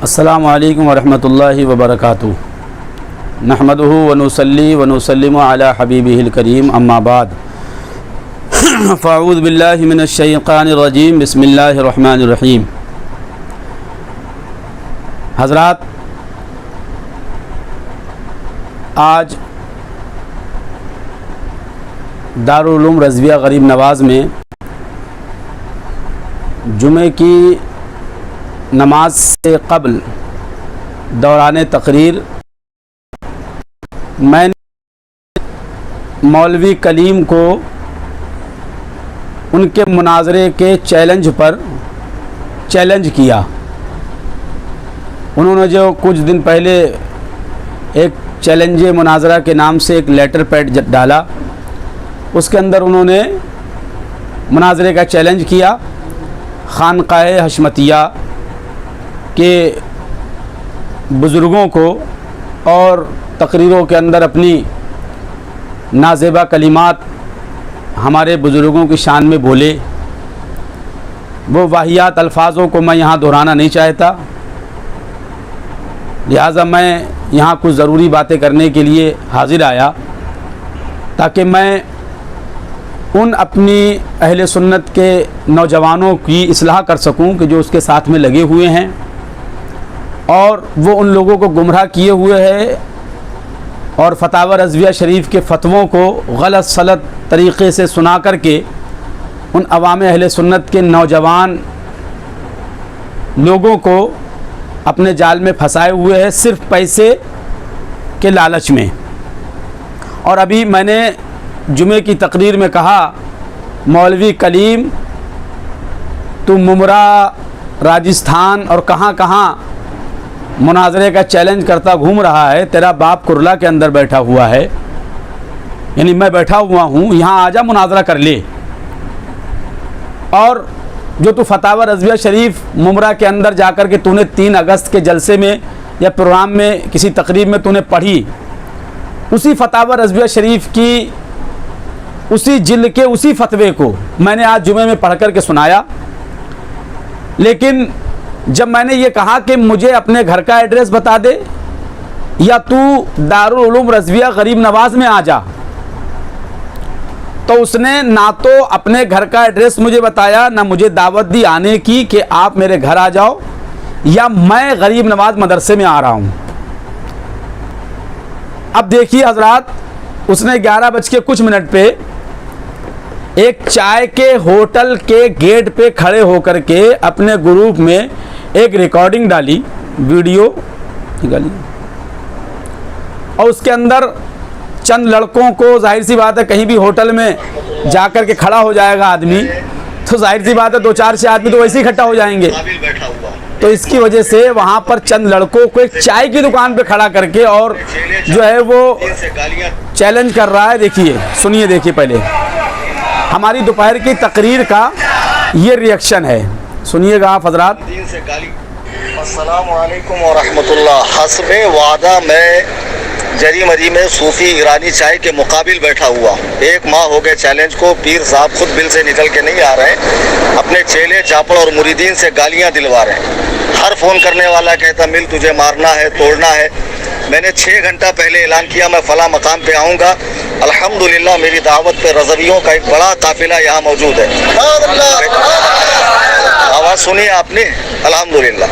अस्सलामु अलैकुम वरहमतुल्लाहि वबरकातुहू। नहमदुहु व नुसल्ली व नुसल्लिमु अला हबीबिहिल करीम, अम्मा बाद। फ़अऊज़ु बिल्लाहि मिनश शैतानिर रजीम, बिस्मिल्लाहिर रहमानिर रहीम। हज़रात, आज दारुल उलूम रज़विया गरीब नवाज़ में जुमे की नमाज से क़ब्ल दौरान तकरीर मैंने मौलवी कलीम को उनके मुनाजरे के चैलेंज पर चैलेंज किया। उन्होंने जो कुछ दिन पहले एक चैलेंज मुनाजरा के नाम से एक लेटर पैड डाला, उसके अंदर उन्होंने मुनाजरे का चैलेंज किया। खानकाए हशमतिया के बुज़ुर्गों को और तकरीरों के अंदर अपनी नाज़ेबा कलिमात हमारे बुज़ुर्गों की शान में बोले। वो वाहियात अल्फाज़ों को मैं यहाँ दोहराना नहीं चाहता, लिहाजा मैं यहाँ कुछ ज़रूरी बातें करने के लिए हाज़िर आया ताकि मैं उन अपनी अहले सुन्नत के नौजवानों की इस्लाह कर सकूं कि जो उसके साथ में लगे हुए हैं और वो उन लोगों को गुमराह किए हुए हैं और फतावा रज़विया शरीफ के फ़तवों को गलत सलत तरीक़े से सुना करके उन अवाम अहले सुन्नत के नौजवान लोगों को अपने जाल में फंसाए हुए हैं सिर्फ़ पैसे के लालच में। और अभी मैंने जुमे की तकरीर में कहा, मौलवी कलीम तू मुमरा, राजस्थान और कहाँ कहाँ मुनाजरे का चैलेंज करता घूम रहा है। तेरा बाप कुरला के अंदर बैठा हुआ है, यानी मैं बैठा हुआ हूँ, यहाँ आजा मुनाजरा कर ले। और जो तू फतावा रज़विया शरीफ मुमरा के अंदर जाकर के तूने 3 अगस्त के जलसे में या प्रोग्राम में किसी तकरीब में तूने पढ़ी, उसी फतावा रज़विया शरीफ की उसी जिल्द के उसी फतवे को मैंने आज जुमे में पढ़ कर के सुनाया। लेकिन जब मैंने ये कहा कि मुझे अपने घर का एड्रेस बता दे या तू दारुल उलूम रज़विया गरीब नवाज़ में आ जा, तो उसने ना तो अपने घर का एड्रेस मुझे बताया, ना मुझे दावत दी आने की कि आप मेरे घर आ जाओ या मैं गरीब नवाज़ मदरसे में आ रहा हूँ। अब देखिए हज़रात, उसने 11 बज के कुछ मिनट पे एक चाय के होटल के गेट पे खड़े होकर के अपने ग्रुप में एक रिकॉर्डिंग डाली, वीडियो निकाली, और उसके अंदर चंद लड़कों को, जाहिर सी बात है कहीं भी होटल में जाकर के खड़ा हो जाएगा आदमी तो जाहिर सी बात है 2-4 से आदमी तो वैसे ही इकट्ठा हो जाएंगे। तो इसकी वजह से वहाँ पर चंद लड़कों को एक चाय की दुकान पे खड़ा करके और जो है वो चैलेंज कर रहा है। देखिए, सुनिए, देखिए पहले हमारी दोपहर की तकरीर का ये रिएक्शन है, सुनिएगा आप हजरात। अस्सलामु अलैकुम व रहमतुल्लाह। हस्बे वादा मैं जरी मरी में सूफी ईरानी चाय के मुकाबिल बैठा हुआ। 1 माह हो गए चैलेंज को, पीर साहब खुद बिल से निकल के नहीं आ रहे, अपने चेले चापड़ और मुरीदीन से गालियां दिलवा रहे हैं। हर फोन करने वाला कहता मिल तुझे मारना है, तोड़ना है। मैंने 6 घंटा पहले ऐलान किया मैं फला मकाम पे आऊँगा। अल्हम्दुलिल्लाह मेरी दावत पे रज़वियों का एक बड़ा काफिला यहाँ मौजूद है। आवाज़ सुनिए आपने, अल्हम्दुलिल्लाह।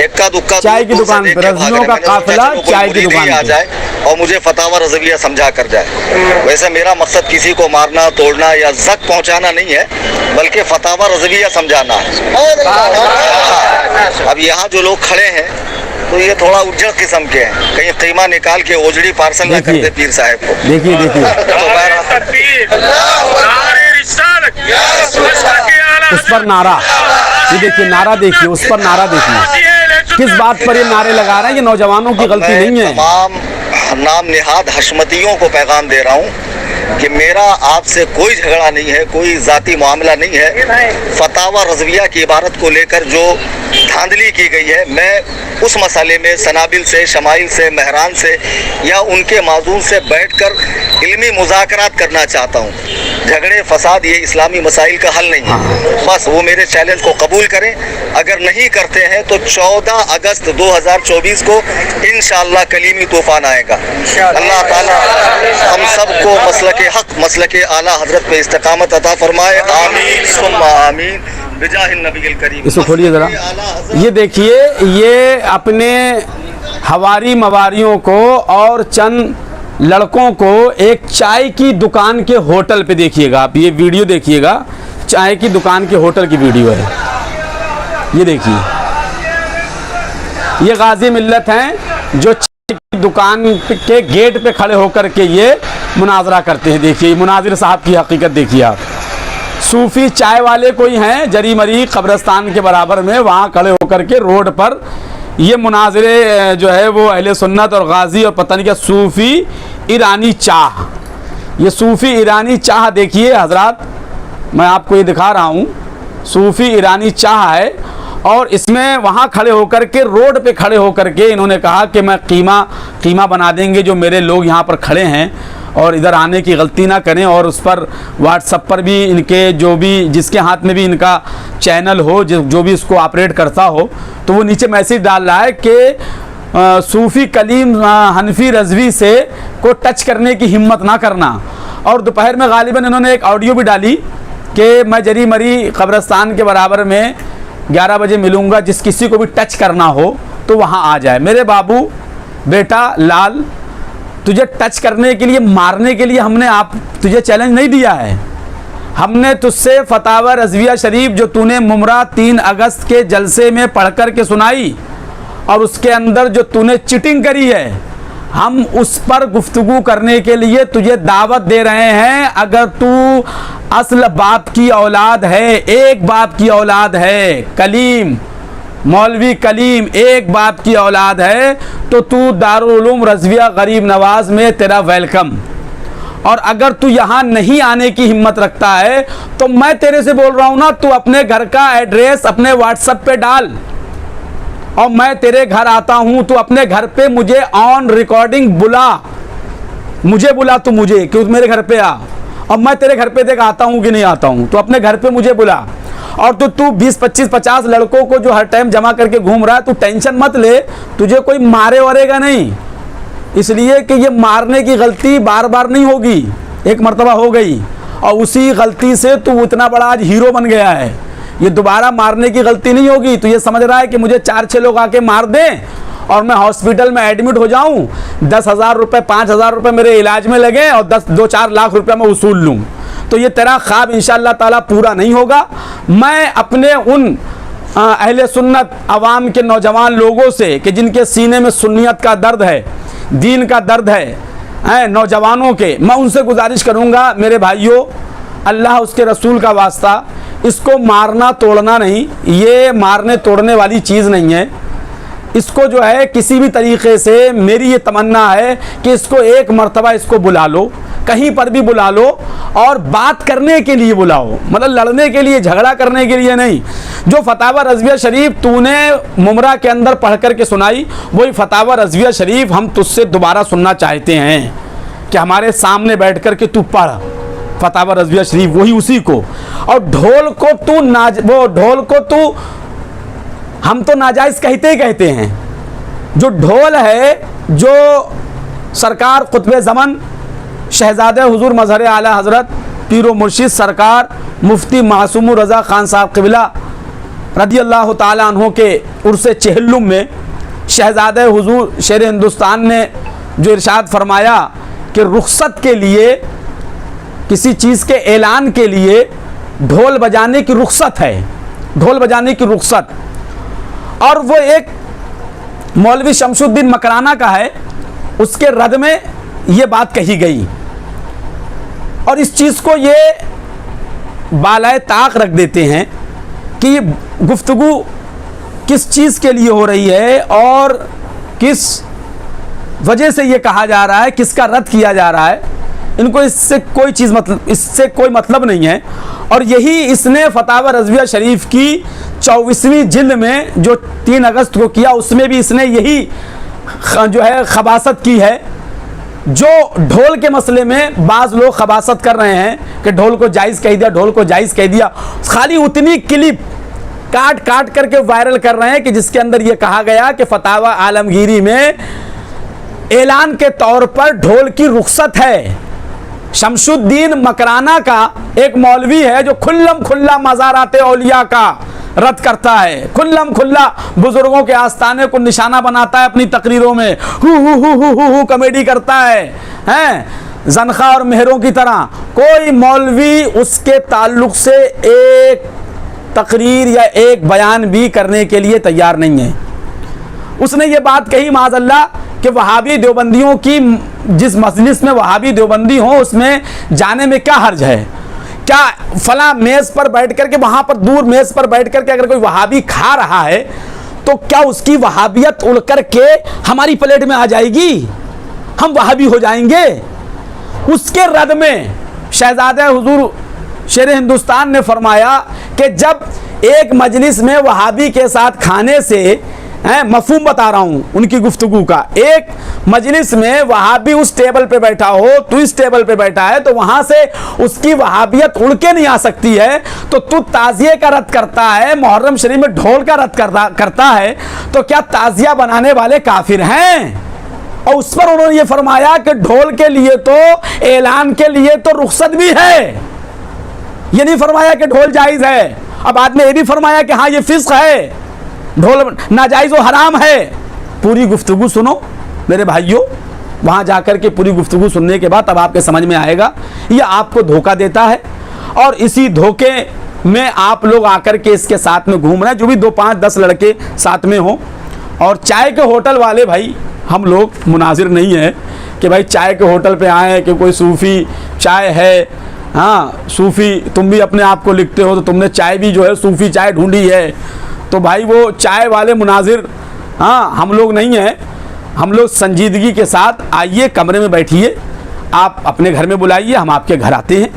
इक्का दुक्का चाय की दुकान पे रज़वियों का काफिला चाय की दुकान आ जाए और मुझे फतावा रज़विया समझा कर जाए। वैसे मेरा मकसद किसी को मारना, तोड़ना या ज़ख्म पहुँचाना नहीं है, बल्कि फतावा रज़विया समझाना है। अब यहाँ जो लोग खड़े हैं तो ये थोड़ा उज्जड़ किस्म के हैं, कहीं कीमा निकाल के ओजड़ी पार्सल ना कर दे पीर साहब को। देखिए देखिए उस पर नारा, ये देखिए नारा, देखिए उस पर नारा, देखिए किस बात पर ये नारे लगा रहे हैं। ये नौजवानों की गलती नहीं है। तमाम नाम निहाद हशमतियों को पैगाम दे रहा हूँ कि मेरा आपसे कोई झगड़ा नहीं है, कोई ज़ाती मामला नहीं है। फतावा रज़विया की इबारत को लेकर जो धांधली की गई है। मैं उस मसले में सनाबिल से, शमाइल से, महरान से या उनके माजून से बैठकर इल्मी मुज़ाकरात करना चाहता हूँ। झगड़े फसाद ये इस्लामी मसाइल का हल नहीं है। बस वो मेरे चैलेंज को कबूल करें। अगर नहीं करते हैं तो 14 अगस्त 2024 को इंशाअल्लाह कलीमी तूफान आएगा। अल्लाह ताला हम सबको मसलक हक, मसलक आला हजरत पे इस्तकामत अता फरमाए। आमीन सुम्मा आमीन बिजाहिन नबील करीम। इसको खोलिए ज़रा। ये देखिए, ये अपने हवारी मवारियों को और चंद लड़कों को एक चाय की दुकान के होटल पे, देखिएगा आप ये वीडियो देखिएगा, चाय की दुकान के होटल की वीडियो है। ये देखिए, ये गाजी मिल्लत हैं जो चाय की दुकान के गेट पे खड़े होकर के ये मुनाजरा करते हैं। देखिए मुनाजिर साहब की हकीकत देखिए आप। सूफ़ी चाय वाले कोई हैं जरी मरी कब्रिस्तान के बराबर में, वहाँ खड़े होकर के रोड पर ये मुनाजरे जो है वो अहले सुन्नत और गाजी और पता नहीं क्या सूफ़ी ईरानी चाह, ये सूफ़ी ईरानी चाह देखिए हजरात, मैं आपको ये दिखा रहा हूँ। सूफ़ी ईरानी चाह है और इसमें वहाँ खड़े होकर के, रोड पे खड़े होकर के इन्होंने कहा कि मैं कीमा बना देंगे जो मेरे लोग यहाँ पर खड़े हैं और इधर आने की गलती ना करें। और उस पर व्हाट्सएप पर भी इनके जो भी, जिसके हाथ में भी इनका चैनल हो, जो भी इसको ऑपरेट करता हो, तो वो नीचे मैसेज डाल रहा है कि सूफ़ी कलीम हनफी रज़वी से को टच करने की हिम्मत ना करना। और दोपहर में गालिबन इन्होंने एक ऑडियो भी डाली कि मैं जरी मरी कब्रिस्तान के बराबर में 11 बजे मिलूँगा, जिस किसी को भी टच करना हो तो वहाँ आ जाए। मेरे बाबू बेटा लाल, तुझे टच करने के लिए, मारने के लिए हमने तुझे चैलेंज नहीं दिया है। हमने तुझसे फतावा रज़विया शरीफ जो तूने मुमरा 3 अगस्त के जलसे में पढ़ कर के सुनाई और उसके अंदर जो तूने चिटिंग करी है, हम उस पर गुफ्तगू करने के लिए तुझे दावत दे रहे हैं। अगर तू असल बाप की औलाद है, एक बाप की औलाद है, कलीम मौलवी कलीम एक बाप की औलाद है, तो तू दारुल उलूम रज़विया गरीब नवाज में तेरा वेलकम। और अगर तू यहाँ नहीं आने की हिम्मत रखता है तो मैं तेरे से बोल रहा हूँ ना, तू अपने घर का एड्रेस अपने व्हाट्सएप पे डाल और मैं तेरे घर आता हूँ। तू अपने घर पे मुझे ऑन रिकॉर्डिंग बुला, मुझे बुला, तू मुझे कि मेरे घर पे आ और मैं तेरे घर पे देख आता हूँ कि नहीं आता हूँ। तो अपने घर पे मुझे बुला। और तू 20, 25, 50 लड़कों को जो हर टाइम जमा करके घूम रहा है, तू टेंशन मत ले, तुझे कोई मारे वरेगा नहीं, इसलिए कि ये मारने की गलती बार बार नहीं होगी, एक मर्तबा हो गई और उसी गलती से तू इतना बड़ा आज हीरो बन गया है। ये दोबारा मारने की गलती नहीं होगी। तो ये समझ रहा है कि मुझे 4-6 लोग आके मार दें और मैं हॉस्पिटल में एडमिट हो जाऊं, 10,000 रुपये 5,000 रुपये मेरे इलाज में लगे और 2-4 लाख रुपये मैं वसूल लूँ, तो ये तेरा ख्वाब इंशाअल्लाह ताला पूरा नहीं होगा। मैं अपने उन अहले सुन्नत अवाम के नौजवान लोगों से कि जिनके सीने में सुन्नियत का दर्द है, दीन का दर्द है, नौजवानों के, मैं उनसे गुजारिश करूँगा, मेरे भाइयों, अल्लाह उसके रसूल का वास्ता, इसको मारना तोड़ना नहीं, ये मारने तोड़ने वाली चीज़ नहीं है। इसको जो है किसी भी तरीक़े से, मेरी ये तमन्ना है कि इसको एक मर्तबा इसको बुला लो, कहीं पर भी बुला लो और बात करने के लिए बुलाओ, मतलब लड़ने के लिए, झगड़ा करने के लिए नहीं। जो फतावा रज़विया शरीफ तूने मुमरा के अंदर पढ़ कर के सुनाई, वही फतावा रज़विया शरीफ हम तुझसे दोबारा सुनना चाहते हैं कि हमारे सामने बैठ कर के तू पढ़ फतावा रज़विया शरीफ, वही उसी को। और ढोल को तू हम तो नाजायज़ कहते ही कहते हैं। जो ढोल है, जो सरकार क़ुत्ब ज़मान शहज़ादे हुज़ूर मज़हर आला हज़रत पीर व मुर्शिद सरकार मुफ्ती मासूम रज़ा ख़ान साहब क़िबला रदी अल्लाह ताला अन्हो के उर्स चहल्लुम में शहज़ादे हुज़ूर शेर हिंदुस्तान ने जो इरशाद फरमाया कि रुख़सत के लिए, किसी चीज़ के ऐलान के लिए ढोल बजाने की रुख़सत है, ढोल बजाने की रुख़सत। और वो एक मौलवी शमसुद्दीन मकराना का है, उसके रद में ये बात कही गई और इस चीज़ को ये बालाए ताक रख देते हैं कि ये गुफ्तगू किस चीज़ के लिए हो रही है और किस वजह से ये कहा जा रहा है, किसका रद्द किया जा रहा है। इनको इससे कोई मतलब नहीं है। और यही इसने फतावा रज़विया शरीफ की 24वीं जिल्द में जो 3 अगस्त को किया, उसमें भी इसने यही जो है खबासत की है। जो ढोल के मसले में बाज़ लोग खबासत कर रहे हैं कि ढोल को जायज़ कह दिया, ढोल को जायज़ कह दिया, खाली उतनी क्लिप काट काट करके वायरल कर रहे हैं कि जिसके अंदर यह कहा गया कि फतावा आलमगीरी में ऐलान के तौर पर ढोल की रुख्सत है। शमशुद्दीन मकराना का एक मौलवी है जो खुल्लम खुल्ला मज़ारात औलिया का रद्द करता है, खुल्लम खुल्ला बुजुर्गों के आस्थाने को निशाना बनाता है अपनी तकरीरों में, हु कॉमेडी करता है जनखा और मेहरों की तरह। कोई मौलवी उसके ताल्लुक से एक तकरीर या एक बयान भी करने के लिए तैयार नहीं है। उसने ये बात कही माज़अल्लाह कि वहाबी देवबंदियों की जिस मजलिस में वहाबी देवबंदी हो उसमें जाने में क्या हर्ज है? क्या फला मेज़ पर बैठ करके, वहाँ पर दूर मेज़ पर बैठ करके अगर कोई वहाबी खा रहा है तो क्या उसकी वहाबियत उड़ करके हमारी प्लेट में आ जाएगी? हम वहाबी हो जाएंगे? उसके रद में शहजादे हुजूर शेर हिंदुस्तान ने फरमाया कि जब एक मजलिस में वहाबी के साथ खाने से मफहूम बता रहा हूं उनकी गुफ्तगू का, एक मजलिस में वहाबी उस टेबल पे बैठा हो, तू इस टेबल पे बैठा है, तो वहां से उसकी वहाबियत उड़ के नहीं आ सकती है, तो तू ताजिए का रद्द करता है, मुहर्रम शरीफ में ढोल का रद्द करता है, तो क्या ताजिया बनाने वाले काफिर हैं? और उस पर उन्होंने ये फरमाया कि ढोल के लिए तो, ऐलान के लिए तो रुख्सत भी है, ये नहीं फरमाया कि ढोल जायज है। अब बाद में ये भी फरमाया कि हाँ ये फिस्क है, ढोल नाजायज और हराम है। पूरी गुफ्तगू सुनो मेरे भाइयों, वहाँ जाकर के पूरी गुफ्तगू सुनने के बाद तब आपके समझ में आएगा ये आपको धोखा देता है, और इसी धोखे में आप लोग आकर के इसके साथ में घूम रहे हैं, जो भी 2, 5, 10 लड़के साथ में हों। और चाय के होटल वाले भाई, हम लोग मुनाजिर नहीं है कि भाई चाय के होटल पे आए कि कोई सूफ़ी चाय है, हाँ सूफ़ी तुम भी अपने आप को लिखते हो तो तुमने चाय भी जो है सूफ़ी चाय ढूंढी है, तो भाई वो चाय वाले मुनाजिर हाँ हम लोग नहीं हैं। हम लोग संजीदगी के साथ आइए, कमरे में बैठिए, आप अपने घर में बुलाइए, हम आपके घर आते हैं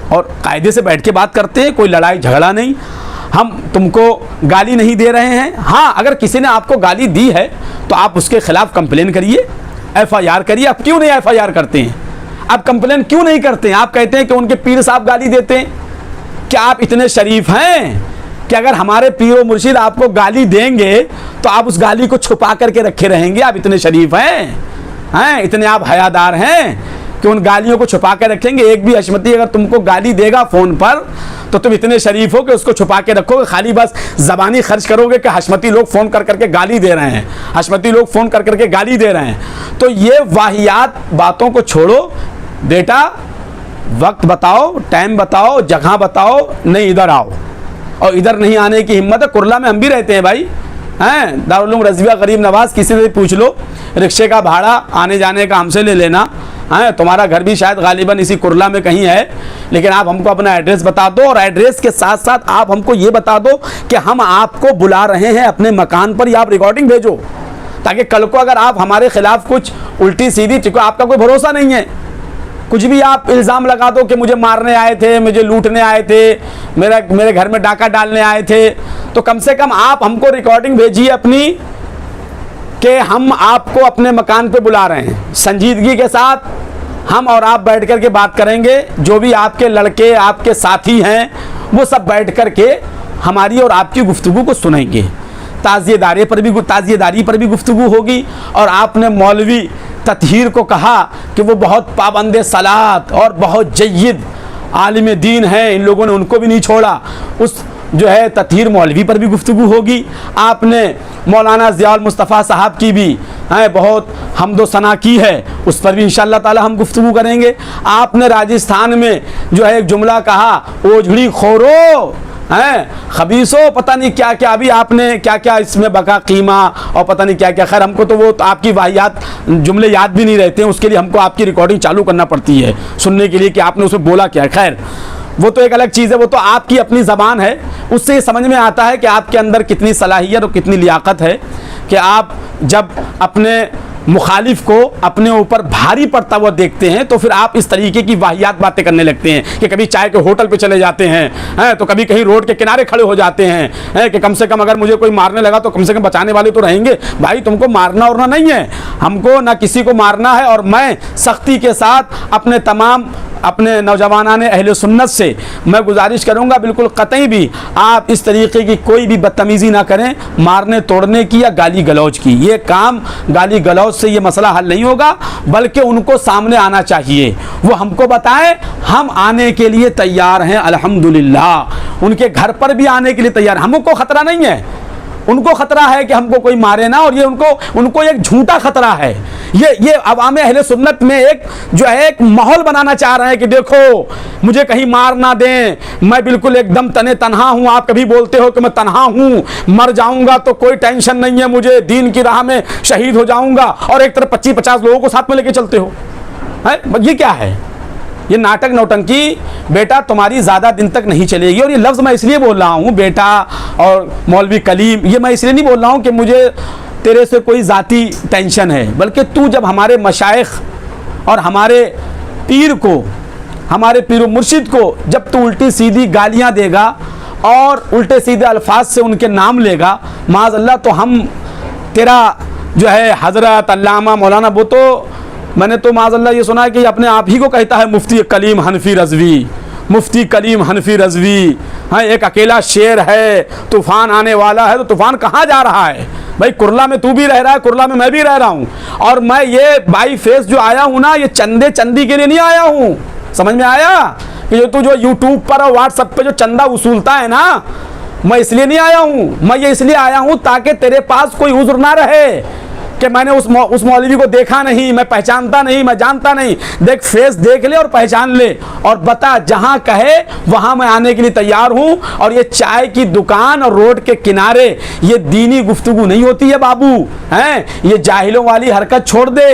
और कायदे से बैठ के बात करते हैं, कोई लड़ाई झगड़ा नहीं। हम तुमको गाली नहीं दे रहे हैं। हाँ अगर किसी ने आपको गाली दी है तो आप उसके खिलाफ कंप्लेन करिए, FIR करिए। आप क्यों नहीं FIR करते हैं? आप कंप्लेन क्यों नहीं करते हैं? आप कहते हैं कि उनके पीर साहब गाली देते हैं। क्या आप इतने शरीफ हैं कि अगर हमारे पीर मुर्शिद आपको गाली देंगे तो आप उस गाली को छुपा करके रखे रहेंगे? आप इतने शरीफ हैं? इतने आप हयादार हैं कि उन गालियों को छुपा के रखेंगे? एक भी हशमती अगर तुमको गाली देगा फ़ोन पर तो तुम इतने शरीफ हो कि उसको छुपा के रखोगे, खाली बस ज़बानी खर्च करोगे कि हशमती लोग फ़ोन कर करके गाली दे रहे हैं, हशमती लोग फ़ोन कर करके गाली दे रहे हैं। तो ये वाहियात बातों को छोड़ो बेटा, वक्त बताओ, टाइम बताओ, जगह बताओ, नहीं इधर आओ। और इधर नहीं आने की हिम्मत है, कुरला में हम भी रहते हैं भाई, हैं दारुल उलूम रज़विया गरीब नवाज़, किसी से पूछ लो, रिक्शे का भाड़ा आने जाने का हमसे ले लेना। हैं तुम्हारा घर भी शायद गालिबन इसी कुरला में कहीं है, लेकिन आप हमको अपना एड्रेस बता दो, और एड्रेस के साथ साथ आप हमको ये बता दो कि हम आपको बुला रहे हैं अपने मकान पर, या आप रिकॉर्डिंग भेजो, ताकि कल को अगर आप हमारे खिलाफ कुछ उल्टी सीधी, चूँकि आपका कोई भरोसा नहीं है, कुछ भी आप इल्ज़ाम लगा दो कि मुझे मारने आए थे, मुझे लूटने आए थे, मेरे घर में डाका डालने आए थे, तो कम से कम आप हमको रिकॉर्डिंग भेजिए अपनी कि हम आपको अपने मकान पे बुला रहे हैं। संजीदगी के साथ हम और आप बैठ कर के बात करेंगे, जो भी आपके लड़के आपके साथी हैं वो सब बैठ कर के हमारी और आपकी गुफ्तगू को सुनेंगे। ताज़ियेदारी पर भी गुफ्तगू होगी। और आपने मौलवी ततहीर को कहा कि वो बहुत पाबंद सलात और बहुत जय्यद आलिम दीन है, इन लोगों ने उनको भी नहीं छोड़ा। उस जो है ततहीर मौलवी पर भी गुफ्तगू होगी। आपने मौलाना ज़ियाउल मुस्तफ़ा साहब की भी बहुत हम्दो सना की है, उस पर भी इंशाअल्लाह ताला हम गुफ्तगू करेंगे। आपने राजस्थान में जो है एक जुमला कहा, ओझड़ी खोरो हैं खबीसो, पता नहीं क्या क्या, अभी आपने क्या क्या इसमें बका कीमा और पता नहीं क्या क्या। खैर हमको तो वो आपकी वाहियात जुमले याद भी नहीं रहते हैं, उसके लिए हमको आपकी रिकॉर्डिंग चालू करना पड़ती है सुनने के लिए कि आपने उसमें बोला क्या। खैर वो तो एक अलग चीज़ है, वो तो आपकी अपनी ज़बान है, उससे समझ में आता है कि आपके अंदर कितनी सलाहियत और कितनी लियाकत है कि आप जब अपने मुखालिफ को अपने ऊपर भारी पड़ता हुआ देखते हैं तो फिर आप इस तरीके की वाहियात बातें करने लगते हैं कि कभी चाय के होटल पे चले जाते हैं तो कभी कहीं रोड के किनारे खड़े हो जाते हैं कि कम से कम अगर मुझे कोई मारने लगा तो कम से कम बचाने वाले तो रहेंगे। भाई तुमको मारना और नहीं है, हमको ना किसी को मारना है। और मैं सख्ती के साथ अपने नौजवानाने अहले सुन्नत से मैं गुजारिश करूंगा, बिल्कुल कतई भी आप इस तरीके की कोई भी बदतमीज़ी ना करें, मारने तोड़ने की या गाली गलौज की। ये काम गाली गलौज से ये मसला हल नहीं होगा, बल्कि उनको सामने आना चाहिए, वो हमको बताएं, हम आने के लिए तैयार हैं अल्हम्दुलिल्लाह। उनके घर पर भी आने के लिए तैयार, हमको ख़तरा नहीं है, उनको खतरा है कि हमको कोई मारे ना। और ये उनको एक झूठा खतरा है। ये अवामे अहले सुन्नत में एक जो है एक माहौल बनाना चाह रहे हैं कि देखो मुझे कहीं मार ना दें, मैं बिल्कुल एकदम तने तनहा हूँ। आप कभी बोलते हो कि मैं तनहा हूँ, मर जाऊंगा तो कोई टेंशन नहीं है, मुझे दीन की राह में शहीद हो जाऊंगा, और एक तरफ 25-50 लोगों को साथ में लेके चलते हो। ये क्या है? ये नाटक नौटंकी बेटा तुम्हारी ज़्यादा दिन तक नहीं चलेगी। और ये लफ्ज़ मैं इसलिए बोल रहा हूँ बेटा और मौलवी कलीम, ये मैं इसलिए नहीं बोल रहा हूँ कि मुझे तेरे से कोई ज़ाती टेंशन है, बल्कि तू जब हमारे मशाइख और हमारे पीर को, हमारे पीर मुर्शिद को जब तू उल्टी सीधी गालियाँ देगा और उल्टे सीधे अल्फाज से उनके नाम लेगा, माज़अल्लाह, तो हम तेरा जो है हज़रत अल्लामा मौलाना, वो तो मैंने तो माज़अल्लाह ये सुना है कि अपने आप ही को कहता है मुफ्ती कलीम हनफी रज़वी, मुफ्ती कलीम हनफी रज़वी। हाँ, एक अकेला शेर है, तूफ़ान आने वाला है। तो तूफ़ान कहाँ जा रहा है भाई? कुरला में तू भी रह रहा है, कुरला में मैं भी रह रहा हूँ। और मैं ये बाई फेस जो आया हूँ ना, ये चंदी के लिए नहीं आया हूँ। समझ में आया कि तू जो यूट्यूब पर और व्हाट्सएप पे जो चंदा वसूलता है ना, मैं इसलिए नहीं आया हूँ। मैं ये इसलिए आया हूँ ताकि तेरे पास कोई उज़्र ना रहे कि मैंने उस मौलवी को देखा नहीं, मैं पहचानता नहीं, मैं जानता नहीं। देख, फेस देख ले और पहचान ले, और बता, जहां कहे वहां मैं आने के लिए तैयार हूं। और ये चाय की दुकान और रोड के किनारे ये दीनी गुफ्तगू नहीं होती है बाबू, हैं? ये जाहिलों वाली हरकत छोड़ दे,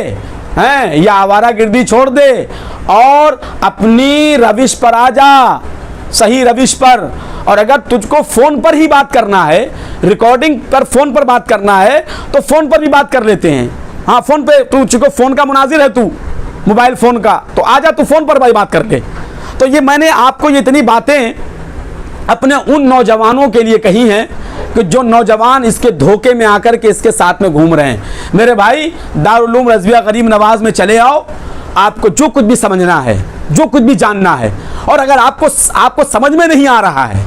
हैं? या आवारागिर्दी छोड़ दे और अपनी रविश पर आ जा, सही रविश पर। और अगर तुझको फ़ोन पर ही बात करना है, रिकॉर्डिंग पर फ़ोन पर बात करना है, तो फ़ोन पर भी बात कर लेते हैं। हाँ, फ़ोन पे तू, चूँकि फ़ोन का मुनाजिर है तू, मोबाइल फ़ोन का, तो आ जा तू फ़ोन पर भाई बात करके। तो ये मैंने आपको ये इतनी बातें अपने उन नौजवानों के लिए कही हैं कि जो नौजवान इसके धोखे में आकर के इसके साथ में घूम रहे हैं। मेरे भाई, दारुल उलूम रज़विया गरीब नवाज़ में चले आओ, आपको जो कुछ भी समझना है, जो कुछ भी जानना है, और अगर आपको समझ में नहीं आ रहा है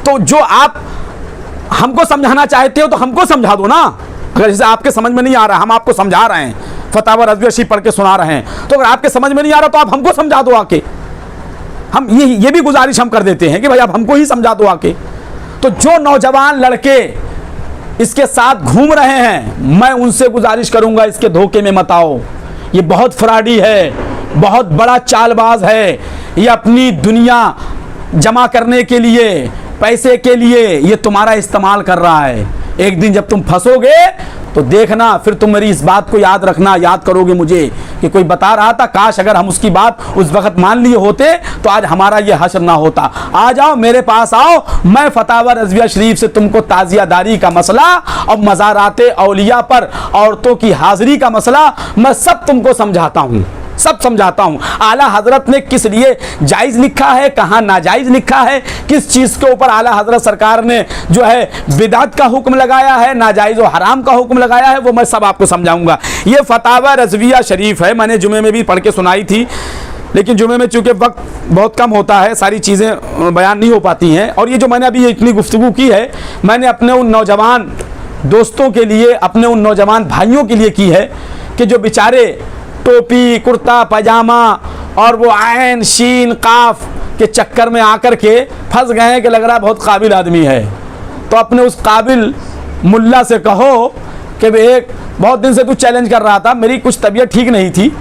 तो जो आप हमको समझाना चाहते हो तो हमको समझा दो ना। अगर जैसे आपके समझ में नहीं आ रहा, हम आपको समझा रहे हैं, फतावा रज़विया शरीफ पढ़ के सुना रहे हैं, तो अगर आपके समझ में नहीं आ रहा तो आप हमको समझा दो आके। हम ये भी गुजारिश हम कर देते हैं कि भाई आप हमको ही समझा दो आके। तो जो नौजवान लड़के इसके साथ घूम रहे हैं, मैं उनसे गुजारिश करूंगा इसके धोखे में मत आओ। ये बहुत फ्रॉडी है, बहुत बड़ा चालबाज है। ये अपनी दुनिया जमा करने के लिए, पैसे के लिए ये तुम्हारा इस्तेमाल कर रहा है। एक दिन जब तुम फंसोगे तो देखना, फिर तुम मेरी इस बात को याद रखना, याद करोगे मुझे कि कोई बता रहा था, काश अगर हम उसकी बात उस वक्त मान लिए होते तो आज हमारा ये हश्र ना होता। आ जाओ, मेरे पास आओ, मैं फतावा रज़विया शरीफ से तुमको ताज़ियादारी का मसला और मज़ारात औलिया पर औरतों की हाज़िरी का मसला मैं सब तुमको समझाता हूँ, सब समझाता हूँ। आला हजरत ने किस लिए जायज़ लिखा है, कहाँ नाजायज़ लिखा है, किस चीज़ के ऊपर आला हजरत सरकार ने जो है बिदात का हुक्म लगाया है, नाजायज़ और हराम का हुक्म लगाया है, वो मैं सब आपको समझाऊंगा। ये फतावा रज़विया शरीफ है, मैंने जुमे में भी पढ़ के सुनाई थी, लेकिन जुमे में चूँकि वक्त बहुत कम होता है, सारी चीज़ें बयान नहीं हो पाती हैं। और ये जो मैंने अभी इतनी गुफ्तगू की है, मैंने अपने उन नौजवान दोस्तों के लिए, अपने उन नौजवान भाइयों के लिए की है कि जो बेचारे टोपी, कुर्ता, पैजामा और वो आयन, शीन, काफ के चक्कर में आकर के फंस गए हैं कि लग रहा बहुत काबिल आदमी है। तो अपने उस काबिल मुल्ला से कहो कि एक बहुत दिन से तू चैलेंज कर रहा था, मेरी कुछ तबीयत ठीक नहीं थी,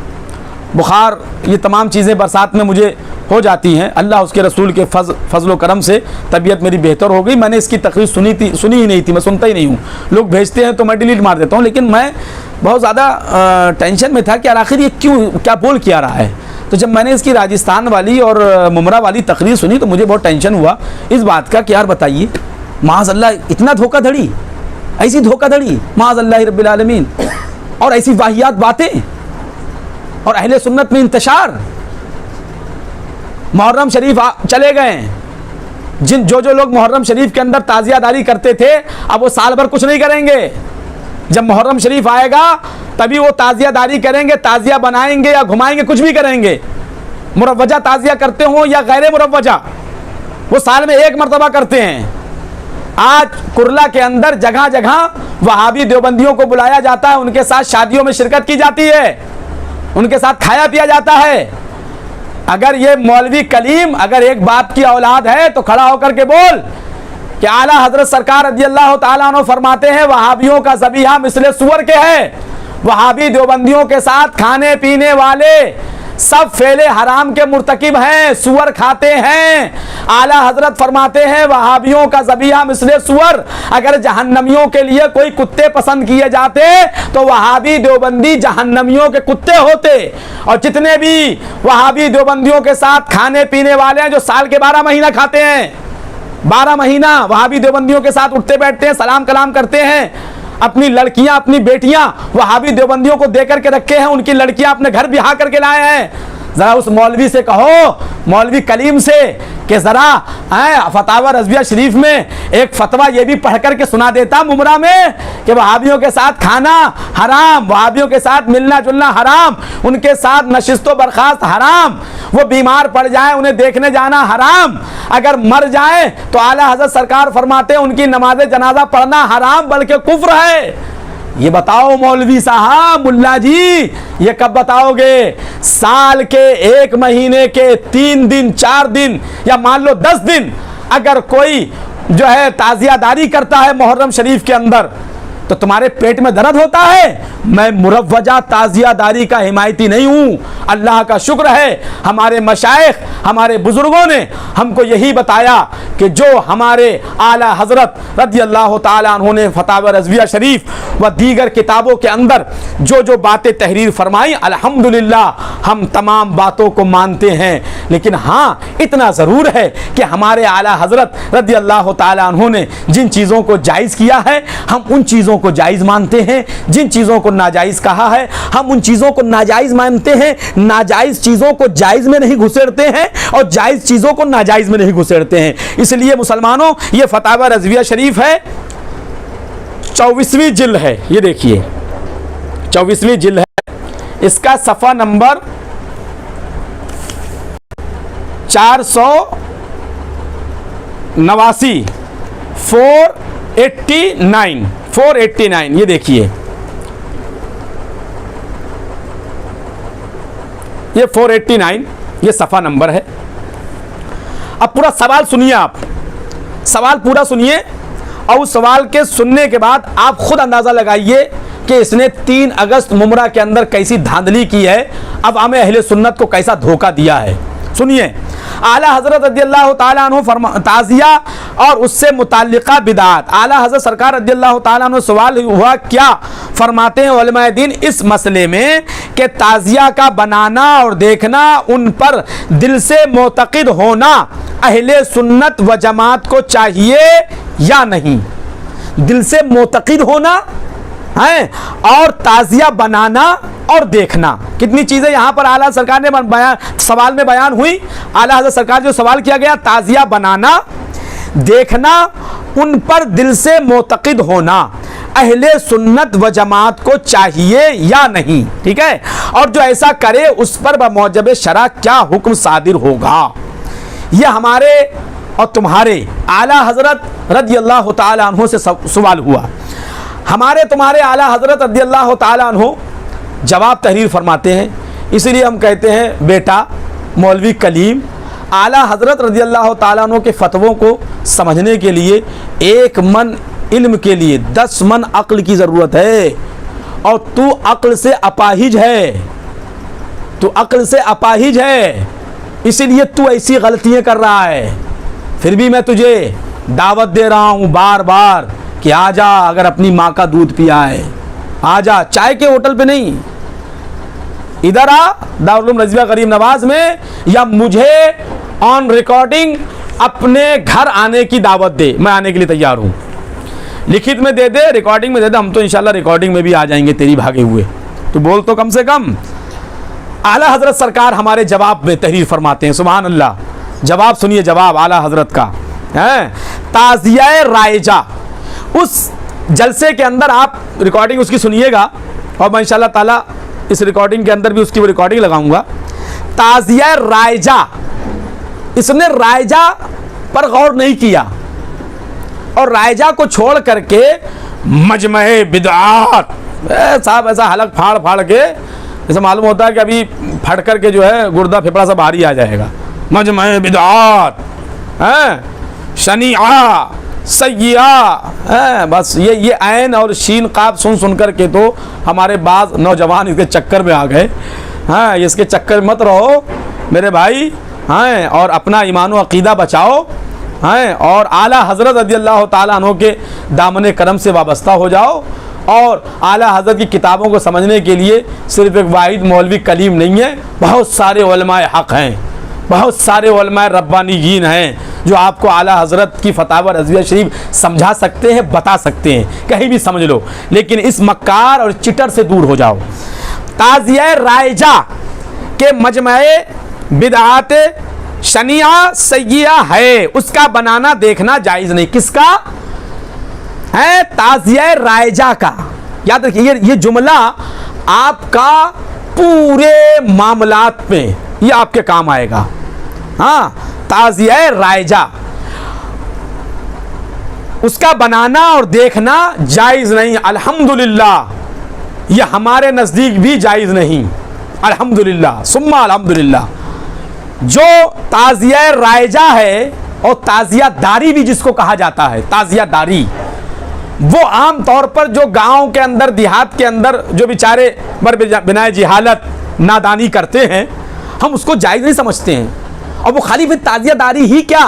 बुखार, ये तमाम चीज़ें बरसात में मुझे हो जाती हैं। अल्लाह उसके रसूल के फजल करम से तबीयत मेरी बेहतर हो गई। मैंने इसकी तकरीर सुनी ही नहीं थी, मैं सुनता ही नहीं हूँ। लोग भेजते हैं तो मैं डिलीट मार देता हूँ, लेकिन मैं बहुत ज़्यादा टेंशन में था कि आखिर ये क्या बोल क्या रहा है। तो जब मैंने इसकी राजस्थान वाली और मुमरा वाली तकरीर सुनी तो मुझे बहुत टेंशन हुआ इस बात का कि यार बताइए, माज़अल्लाह इतना धोखाधड़ी, ऐसी धोखाधड़ी, माज़अल्लाह रब्बिल आलमीन। और ऐसी वाहियात बातें और अहले सुन्नत में इंतशार। मुहर्रम शरीफ चले गए, जो लोग मुहर्रम शरीफ के अंदर ताजियादारी करते थे अब वो साल भर कुछ नहीं करेंगे। जब मुहर्रम शरीफ आएगा तभी वो ताजियादारी करेंगे, ताजिया बनाएंगे या घुमाएंगे, कुछ भी करेंगे। मुरव्वजा ताजिया करते हो या गैर मुरव्वजा, वो साल में एक मरतबा करते हैं। आज कुरला के अंदर जगह जगह वहाबी देवबंदियों को बुलाया जाता है, उनके साथ शादियों में शिरकत की जाती है, उनके साथ खाया पिया जाता है। अगर ये मौलवी कलीम अगर एक बाप की औलाद है तो खड़ा होकर के बोल कि आला हजरत सरकार रज़ी अल्लाह ताला अन्हु फरमाते हैं वहाबियों का ज़बीहा मिसले सुअर के है। वहाबी देवबंदियों के साथ खाने पीने वाले सब फेले हराम के मुर्तकिब हैं, सुअर खाते हैं। आला हजरत फरमाते हैं वहाबियों का ज़बीहा मिसले सुअर। अगर जहन्नमियों के लिए कोई कुत्ते पसंद किए जाते तो वहाबी देवबंदी जहन्नमियों के कुत्ते होते। और जितने भी वहाबी देवबंदियों के साथ खाने पीने वाले हैं जो साल के 12 महीना खाते हैं, 12 महीना वहाबी देवबंदियों के साथ उठते बैठते हैं, सलाम कलाम करते हैं, अपनी लड़कियां अपनी बेटियां वहाबी देवबंदियों को दे करके रखे हैं, उनकी लड़कियां अपने घर ब्याह करके लाए हैं। जरा उस मौलवी से कहो, मौलवी कलीम से, कि जरा फतावा रज़विया शरीफ में एक फतवा ये भी पढ़ करके सुना देता मुमरा में कि वहाबियों के साथ खाना हराम, वहाबियों के साथ मिलना जुलना हराम, उनके साथ नशिस्तो बर्खास्त हराम, वो बीमार पड़ जाए उन्हें देखने जाना हराम, अगर मर जाए तो आला हज़रत सरकार फरमाते हैं उनकी नमाज जनाजा पढ़ना हराम बल्कि कुफ्र है। ये बताओ मौलवी साहब, मुल्ला जी, ये कब बताओगे? साल के 1 महीने के 3 दिन 4 दिन या मान लो 10 दिन अगर कोई जो है ताजियादारी करता है मुहर्रम शरीफ के अंदर तो तुम्हारे पेट में दर्द होता है। मैं मुरव्वजा ताजियादारी का हिमायती नहीं हूँ। अल्लाह का शुक्र है हमारे मशाइख हमारे बुजुर्गों ने हमको यही बताया कि जो हमारे आला हजरत रज़ी अल्लाह ताला अन्हु ने फतावा रज़विया शरीफ व दीगर किताबों के अंदर जो बातें तहरीर फरमाई, अल्हम्दुलिल्लाह हम तमाम बातों को मानते हैं। लेकिन हाँ, इतना ज़रूर है कि हमारे आला हजरत रज़ी अल्लाह ताला अन्हु ने जिन चीज़ों को जायज़ किया है हम उन चीज़ों को जायज़ मानते हैं, जिन चीज़ों को नाजायज़ कहा है हम उन चीज़ों को नाजायज़ मानते हैं, नाजायज़ चीज़ों को जायज़ में नहीं घुसेड़ते हैं और जायज़ चीज़ों को नाजायज़ में नहीं घुसेड़ते हैं। इसलिए मुसलमानों, ये फतावा रज़विया शरीफ है, 24वीं जिल्द है, ये देखिए 24वीं जिल्द है, इसका सफ़ा नंबर 489 489 ये देखिए, ये 489 ये सफ़ा नंबर है। अब पूरा सवाल सुनिए, आप सवाल पूरा सुनिए और उस सवाल के सुनने के बाद आप खुद अंदाज़ा लगाइए कि इसने 3 अगस्त मुमरा के अंदर कैसी धांधली की है, अवाम अहले सुन्नत को कैसा धोखा दिया है। सुनिए, आला हज़रत रज़ी अल्लाह ताला अन्हु ताज़िया और उससे मुताल्लिक़ा बिदात। आला हज़रत सरकार रज़ी अल्लाह ताला अन्हु सवाल हुआ क्या फरमाते हैं उलमाए दीन इस मसले में कि ताज़िया का बनाना और देखना, उन पर दिल से मोतक़िद होना अहले सुन्नत व जमात को चाहिए या नहीं। दिल से मोतक़िद होना है और ताज़िया बनाना और देखना, कितनी चीज़ें यहाँ पर आला सरकार ने सवाल में बयान हुई। आला हज़रत सरकार जो सवाल किया गया, ताज़िया बनाना देखना, उन पर दिल से मोतक़िद होना अहले सुन्नत व जमात को चाहिए या नहीं, ठीक है। और जो ऐसा करे उस पर बमौजब शरा क्या हुक्म सादिर होगा। यह हमारे और तुम्हारे आला हज़रत रज़ी अल्लाह ताला अन्हु से सवाल हुआ। हमारे तुम्हारे आला हज़रत रज़ी अल्लाह ताला अन्हु जवाब तहरीर फरमाते हैं। इसलिए हम कहते हैं बेटा मौलवी कलीम, आला हज़रत रज़ी अल्लाह ताला अन्हु के फतवों को समझने के लिए 1 मन इल्म के लिए 10 मन अक्ल की ज़रूरत है। और तू अक्ल से अपाहिज है, तू अक्ल से अपाहिज है, इसीलिए तू ऐसी गलतियाँ कर रहा है। फिर भी मैं तुझे दावत दे रहा हूँ बार बार कि आजा, अगर अपनी माँ का दूध पिया है आजा, चाय के होटल पे नहीं, इधर आ दारुल उलूम रज़विया गरीब नवाज में, या मुझे ऑन रिकॉर्डिंग अपने घर आने की दावत दे, मैं आने के लिए तैयार हूँ। लिखित में दे दे, रिकॉर्डिंग में दे दे, हम तो इंशाल्लाह रिकॉर्डिंग में भी आ जाएंगे तेरी भागे हुए। तो बोल तो कम से कम। आला हजरत सरकार हमारे जवाब में तहरीर फरमाते हैं, सुभान अल्लाह। जवाब सुनिए, जवाब आला हजरत का है। ताज़िया रायजा, उस जलसे के अंदर आप रिकॉर्डिंग उसकी सुनिएगा और मैं इंशाल्लाह ताला इस रिकॉर्डिंग के अंदर भी उसकी वो रिकॉर्डिंग लगाऊंगा। ताज़िया रायजा, इसने रायजा पर गौर नहीं किया और रायजा को छोड़ करके मजमे बिदआत, साहब ऐसा हलक फाड़ फाड़ के जैसे मालूम होता है कि अभी फट करके जो है गुर्दा फेफड़ा सब बाहरी आ जाएगा। मजमे बिदआत है, शनिआ सय्या है, बस ये ऐन और शीन काफ सुन करके तो हमारे बाज नौजवान इसके चक्कर में आ गए। हाँ, इसके चक्कर में मत रहो मेरे भाई। हाँ, और अपना ईमान व अकीदा बचाओ। हाँ, और आला हज़रत रज़ियल्लाहु ताला अन्हु के दामन करम से वाबस्ता हो जाओ। और आला हज़रत की किताबों को समझने के लिए सिर्फ एक वाहिद मौलवी कलीम नहीं है, बहुत सारे उलमाए हक़ हैं, बहुत सारे उलमाए रब्बानीयीन हैं जो आपको आला हज़रत की फतावा रज़विया शरीफ समझा सकते हैं, बता सकते हैं, कहीं भी समझ लो, लेकिन इस मक्कार और चिटर से दूर हो जाओ। ताज़िया रायजा के मजमे बिदआत शनिया सय्या है, उसका बनाना देखना जायज़ नहीं। किसका है? ताज़िया रायजा का। याद रखिए ये जुमला आपका पूरे मामलात में ये आपके काम आएगा। हाँ, ताज़िया रायजा, उसका बनाना और देखना जायज़ नहीं। अल्हम्दुलिल्लाह, ये हमारे नज़दीक भी जायज़ नहीं। अल्हम्दुलिल्लाह सुम्मा अल्हम्दुलिल्लाह। जो ताज़िया रायजा है और ताज़िया दारी भी जिसको कहा जाता है, ताज़िया दारी, वो आम तौर पर जो गांव के अंदर देहात के अंदर जो बेचारे बिना जिहालत नादानी करते हैं, हम उसको जायज़ नहीं समझते हैं। और वो खाली फिर ताज़िया दारी ही क्या,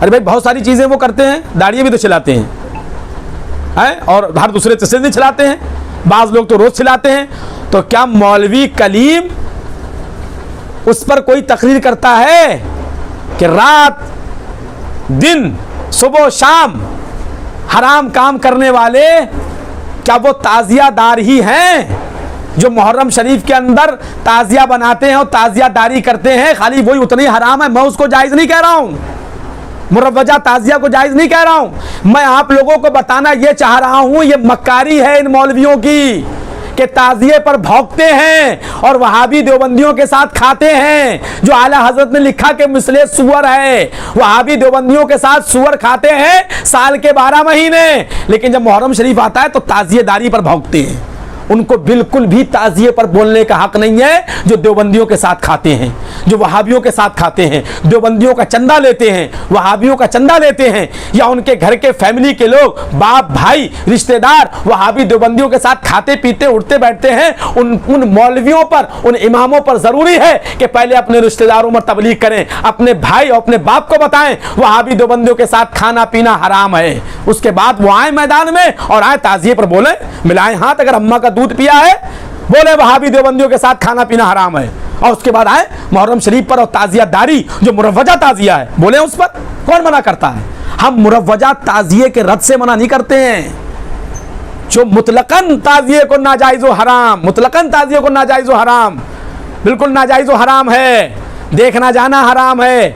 अरे भाई बहुत सारी चीज़ें वो करते हैं, दाढ़ियाँ भी तो चलाते हैं और हर दूसरे तीसरे दिन चलाते हैं, बाज़ लोग तो रोज़ चलाते हैं। तो क्या मौलवी कलीम उस पर कोई तकरीर करता है कि रात दिन सुबह शाम हराम काम करने वाले क्या वो ताज़िया दार ही हैं जो मुहर्रम शरीफ के अंदर ताज़िया बनाते हैं और ताज़िया दारी करते हैं? खाली वही उतनी हराम है। मैं उसको जायज़ नहीं कह रहा हूँ, मुरव्वजा ताज़िया को जायज़ नहीं कह रहा हूँ। मैं आप लोगों को बताना ये चाह रहा हूँ, ये मक्कारी है इन मौलवियों की कि ताज़िए पर भौंकते हैं और वहाबी देवबंदियों के साथ खाते हैं। जो आला हज़रत ने लिखा कि मिसले सुअर है, वहाबी देवबंदियों के साथ सुअर खाते हैं साल के 12 महीने, लेकिन जब मुहर्रम शरीफ आता है तो ताज़िएदारी पर भौंकते हैं। उनको बिल्कुल भी ताज़िए पर बोलने का हक नहीं है जो देवबंदियों के साथ खाते हैं, जो वहाबियों के साथ खाते हैं, देवबंदियों का चंदा लेते हैं, वहाबियों का चंदा लेते हैं, या उनके घर के फैमिली के लोग बाप भाई रिश्तेदार वहाबी देवबंदियों के साथ खाते पीते उठते बैठते हैं। उन मौलवियों पर, उन इमामों पर ज़रूरी है कि पहले अपने रिश्तेदारों में तबलीग करें, अपने भाई और अपने बाप को बताएं वहाबी देवबंदियों के साथ खाना पीना हराम है। उसके बाद वो आए मैदान में और आए ताज़िए पर बोले, मिलाएं हाथ, अगर अम्मा का दूध पिया है बोले वहाबी देवबंदियों के साथ खाना पीना हराम है, और उसके बाद आए मुहर्रम शरीफ पर और ताज़िया दारी जो मुरव्वजा ताज़िया है बोले उस पर। कौन मना करता है? हम मुरव्वजा ताज़िए के रद्द से मना नहीं करते हैं। जो मुतलकन ताज़िए को नाजायज़ व हराम, मुतलकन ताज़िए को नाजायज़ व हराम, बिल्कुल नाजायज़ व हराम है, देखना जाना हराम है,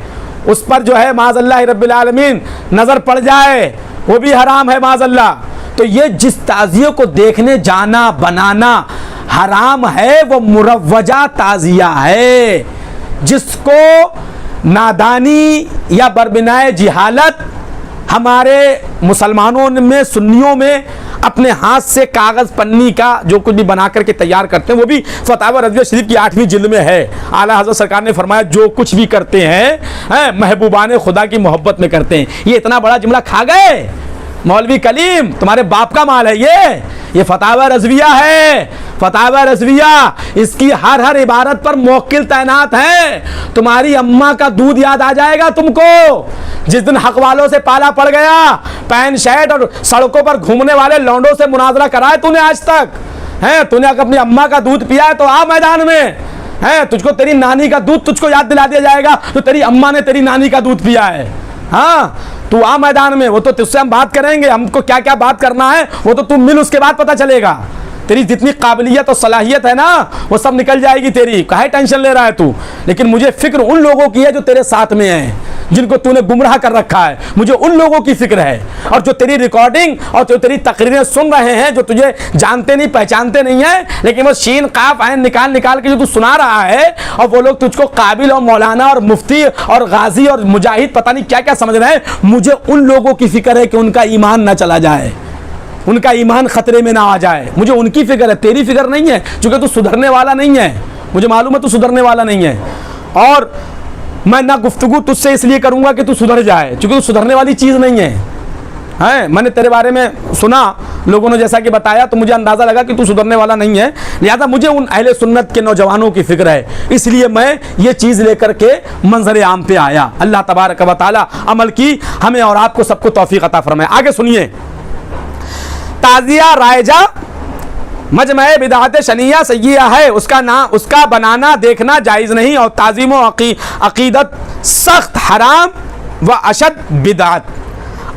उस पर जो है माज़अल्लाह रब्बिल आलमीन नज़र पड़ जाए वो भी हराम है माज़अल्लाह। तो ये जिस ताज़िए को देखने जाना बनाना हराम है वो मुरव्वजा ताज़िया है, जिसको नादानी या बरबिनाए जिहालत हमारे मुसलमानों में, सुन्नियों में अपने हाथ से कागज़ पन्नी का जो कुछ भी बना करके तैयार करते हैं, वो भी फतावा रज़विया शरीफ की 8वीं जिल्द में है। आला हज़रत सरकार ने फरमाया जो कुछ भी करते हैं महबूबाने खुदा की मोहब्बत में करते हैं। ये इतना बड़ा जुमला खा गए मौलवी कलीम, तुम्हारे बाप का माल है ये फतावा रज़विया है, फतावा रज़विया, इसकी हर इबारत पर मौक्किल तैनात है। तुम्हारी अम्मा का दूध याद आ जाएगा तुमको जिस दिन हक वालों से पाला पड़ गया, पैंट शर्ट और सड़कों पर घूमने वाले लौंडों से मुनाजरा कराए तूने आज तक है? तूने अपनी अम्मा का दूध पिया है तो आ मैदान में है, तुझको तेरी नानी का दूध तुझको याद दिला दिया जाएगा तो तेरी अम्मा ने तेरी नानी का दूध पिया है। हाँ, तू आ मैदान में, वो तो तुझसे हम बात करेंगे, हमको क्या क्या बात करना है वो तो तू मिल, उसके बाद पता चलेगा। तेरी जितनी काबिलियत और सलाहियत है ना वो सब निकल जाएगी तेरी, काहे टेंशन ले रहा है तू। लेकिन मुझे फिक्र उन लोगों की है जो तेरे साथ में हैं, जिनको तूने गुमराह कर रखा है, मुझे उन लोगों की फिक्र है। और जो तेरी रिकॉर्डिंग और जो तेरी तकरीरें सुन रहे हैं, जो तुझे जानते नहीं पहचानते नहीं है, लेकिन वो शीन काफ आयन निकाल निकाल के जो तू सुना रहा है, और वो लोग तुझको काबिल और मौलाना और मुफ्ती और गाजी और मुजाहिद पता नहीं क्या क्या समझ रहे हैं, मुझे उन लोगों की फिक्र है कि उनका ईमान ना चला जाए, उनका ईमान खतरे में ना आ जाए। मुझे उनकी फिक्र है, तेरी फिक्र नहीं है, क्योंकि तू सुधरने वाला नहीं है। मुझे मालूम है तू सुधरने वाला नहीं है, और मैं ना गुफ्तगू तुझसे इसलिए करूंगा कि तू सुधर जाए, क्योंकि तू सुधरने वाली चीज़ नहीं है। मैंने तेरे बारे में सुना, लोगों ने जैसा कि बताया, तो मुझे अंदाज़ा लगा कि तू सुधरने वाला नहीं है। लिहाजा मुझे उन अहले सुन्नत के नौजवानों की फिक्र है, इसलिए मैं ये चीज़ लेकर के मंजर आम पे आया। अल्लाह तबारक व तआला अमल की हमें और आपको सबको तौफीक अता फरमाए। आगे सुनिए, ताज़िया रायजा मजमे बिदात शनिया सय्या है, उसका बनाना देखना जायज़ नहीं, और ताज़ीम अक़ीदत सख्त हराम व अशद बिदात।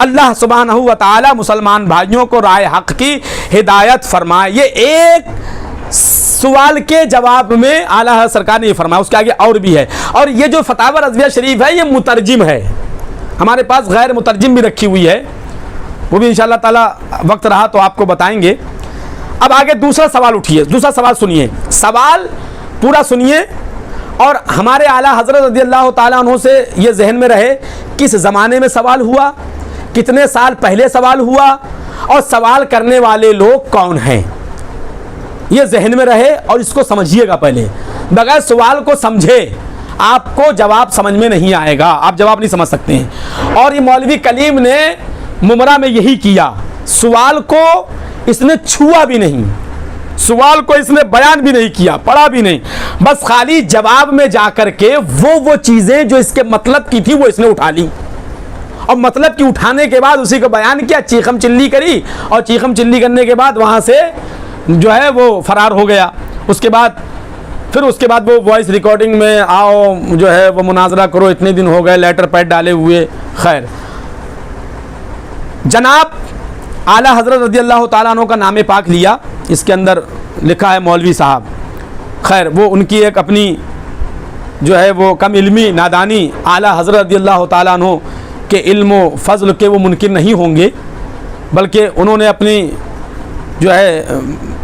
अल्लाह सुब्हानहू व तआला मुसलमान भाइयों को राय हक़ की हिदायत फरमाए। ये एक सवाल के जवाब में आला सरकार ने ये फरमाया, उसके आगे और भी है। और ये जो फतावा रज़विया शरीफ है ये मुतरजिम है, हमारे पास गैर मुतरजिम भी रखी हुई है, वो भी इंशाअल्लाह ताला वक्त रहा तो आपको बताएंगे। अब आगे दूसरा सवाल उठिए, दूसरा सवाल सुनिए, सवाल पूरा सुनिए, और हमारे आला हज़रत रज़ियल्लाहु ताला अन्हु से ये जहन में रहे किस ज़माने में सवाल हुआ, कितने साल पहले सवाल हुआ, और सवाल करने वाले लोग कौन हैं, ये जहन में रहे। और इसको समझिएगा पहले, बगैर सवाल को समझे आपको जवाब समझ में नहीं आएगा, आप जवाब नहीं समझ सकते हैं। और ये मौलवी कलीम ने मुमरा में यही किया, सवाल को इसने छुआ भी नहीं, सवाल को इसने बयान भी नहीं किया, पढ़ा भी नहीं, बस खाली जवाब में जाकर के वो चीज़ें जो इसके मतलब की थी वो इसने उठा ली, और मतलब की उठाने के बाद उसी को बयान किया, चीखम चिल्ली करी, और चीखम चिल्ली करने के बाद वहाँ से जो है वो फरार हो गया। उसके बाद वो वॉइस रिकॉर्डिंग में आओ जो है वो मुनाजरा करो, इतने दिन हो गए, लेटर पैड डाले हुए। खैर, जनाब आला हज़रत रज़ियल्लाहु ताला अन्हु का नाम पाक लिया, इसके अंदर लिखा है मौलवी साहब। खैर, वो उनकी एक अपनी जो है वो कम इल्मी नादानी, आला हज़रत रज़ियल्लाहु ताला अन्हु के इल्म व फ़ज़ल के वो मुनकिर नहीं होंगे, बल्कि उन्होंने अपनी जो है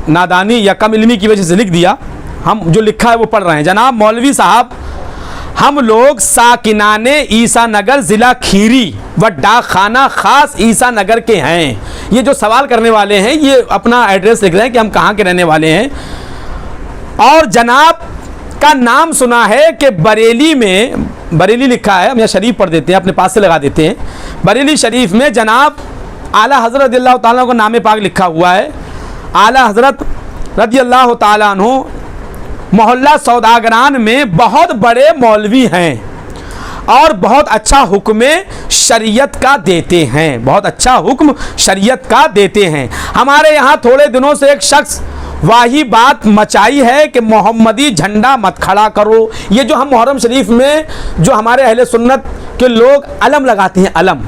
नादानी या कम इल्मी की वजह से लिख दिया। हम जो लिखा है वो पढ़ रहे हैं। जनाब मौलवी साहब, हम लोग साकिनाने ईसा नगर ज़िला खीरी व डाक खाना ख़ास ईसा नगर के हैं। ये जो सवाल करने वाले हैं ये अपना एड्रेस लिख रहे हैं कि हम कहाँ के रहने वाले हैं, और जनाब का नाम सुना है कि बरेली में, बरेली लिखा है, हम यहाँ शरीफ पढ़ देते हैं, अपने पास से लगा देते हैं, बरेली शरीफ में जनाब आला हज़रत रज़ियल्लाहु ताला को नाम पाक लिखा हुआ है। आला हज़रत रज़ियल्लाहु ताला अन्हु मोहल्ला सौदागरान में बहुत बड़े मौलवी हैं और बहुत अच्छा हुक्म शरीयत का देते हैं, बहुत अच्छा हुक्म शरीयत का देते हैं। हमारे यहाँ थोड़े दिनों से एक शख्स वाही बात मचाई है कि मोहम्मदी झंडा मत खड़ा करो। ये जो हम मुहर्रम शरीफ में जो हमारे अहले सुन्नत के लोग अलम लगाते हैं, अलम,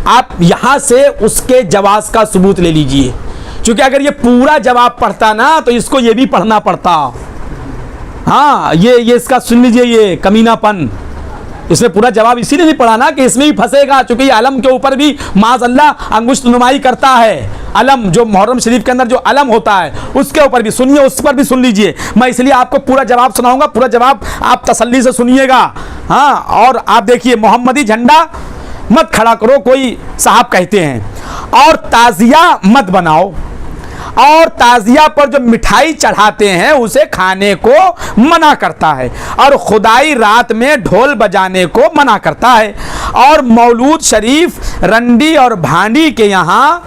आप यहाँ से उसके जवाब का सबूत ले लीजिए, क्योंकि अगर ये पूरा जवाब पढ़ता ना तो इसको ये भी पढ़ना पड़ता। हाँ, ये इसका सुन लीजिए, ये कमीनापन, इसने पूरा जवाब इसीलिए नहीं पढ़ा ना कि इसमें भी फंसेगा, क्योंकि ये अलम के ऊपर भी माज़अल्लाह अंगुश्त नुमाई करता है। अलम जो मुहर्रम शरीफ के अंदर जो अलम होता है उसके ऊपर भी सुनिए, उस पर भी सुन लीजिए। मैं इसलिए आपको पूरा जवाब सुनाऊंगा, पूरा जवाब आप तसल्ली से सुनिएगा। हाँ, और आप देखिए, मोहम्मदी झंडा मत खड़ा करो, कोई साहब कहते हैं, और ताज़िया मत बनाओ, और ताज़िया पर जो मिठाई चढ़ाते हैं उसे खाने को मना करता है, और खुदाई रात में ढोल बजाने को मना करता है, और मौलूद शरीफ रंडी और भांडी के यहाँ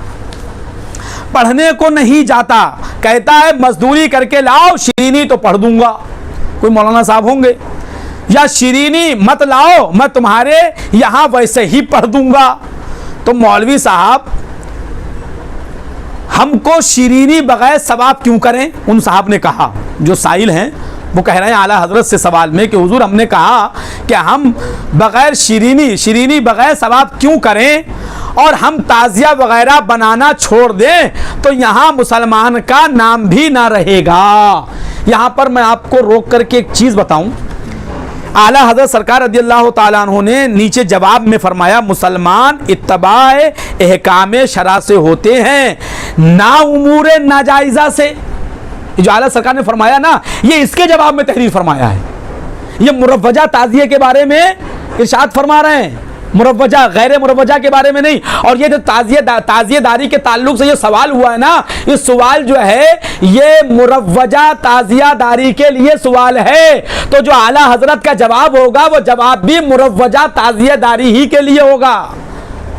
पढ़ने को नहीं जाता, कहता है मजदूरी करके लाओ, शिरीनी तो पढ़ दूंगा। कोई मौलाना साहब होंगे, या शिरीनी मत लाओ, मैं तुम्हारे यहाँ वैसे ही पढ़ दूंगा। तो मौलवी साहब, हमको शिरीनी बगैर सवाब क्यों करें? उन साहब ने कहा, जो साइल हैं वो कह रहे हैं आला हजरत से सवाल में कि हुजूर हमने कहा कि हम बग़ैर शीरीनी बग़ैर सवाब क्यों करें और हम ताज़िया वगैरह बनाना छोड़ दें तो यहाँ मुसलमान का नाम भी ना रहेगा। यहाँ पर मैं आपको रोक करके एक चीज़ बताऊँ, आला हज़रत सरकार रज़ियल्लाहु ताला अन्हु ने नीचे जवाब में फरमाया, मुसलमान इत्तबाए एहकाम शरा से होते हैं, ना उमूरे नाजायज़ा से। जो आला सरकार ने फरमाया ना, ये इसके जवाब में तहरीर फरमाया है। ये मुरव्वजा ताज़िये के बारे में इरशाद फरमा रहे हैं, मुरव्वजा गैर मुरव्वजा के बारे में नहीं। और ये जो ताज़ियेदारी के ताल्लुक से ये सवाल हुआ है ना, ये सवाल जो है ये मुरव्वजा ताज़ियादारी के लिए सवाल है। तो जो आला हजरत का जवाब होगा वो जवाब भी मुरव्वजा ताज़ियादारी ही के लिए होगा।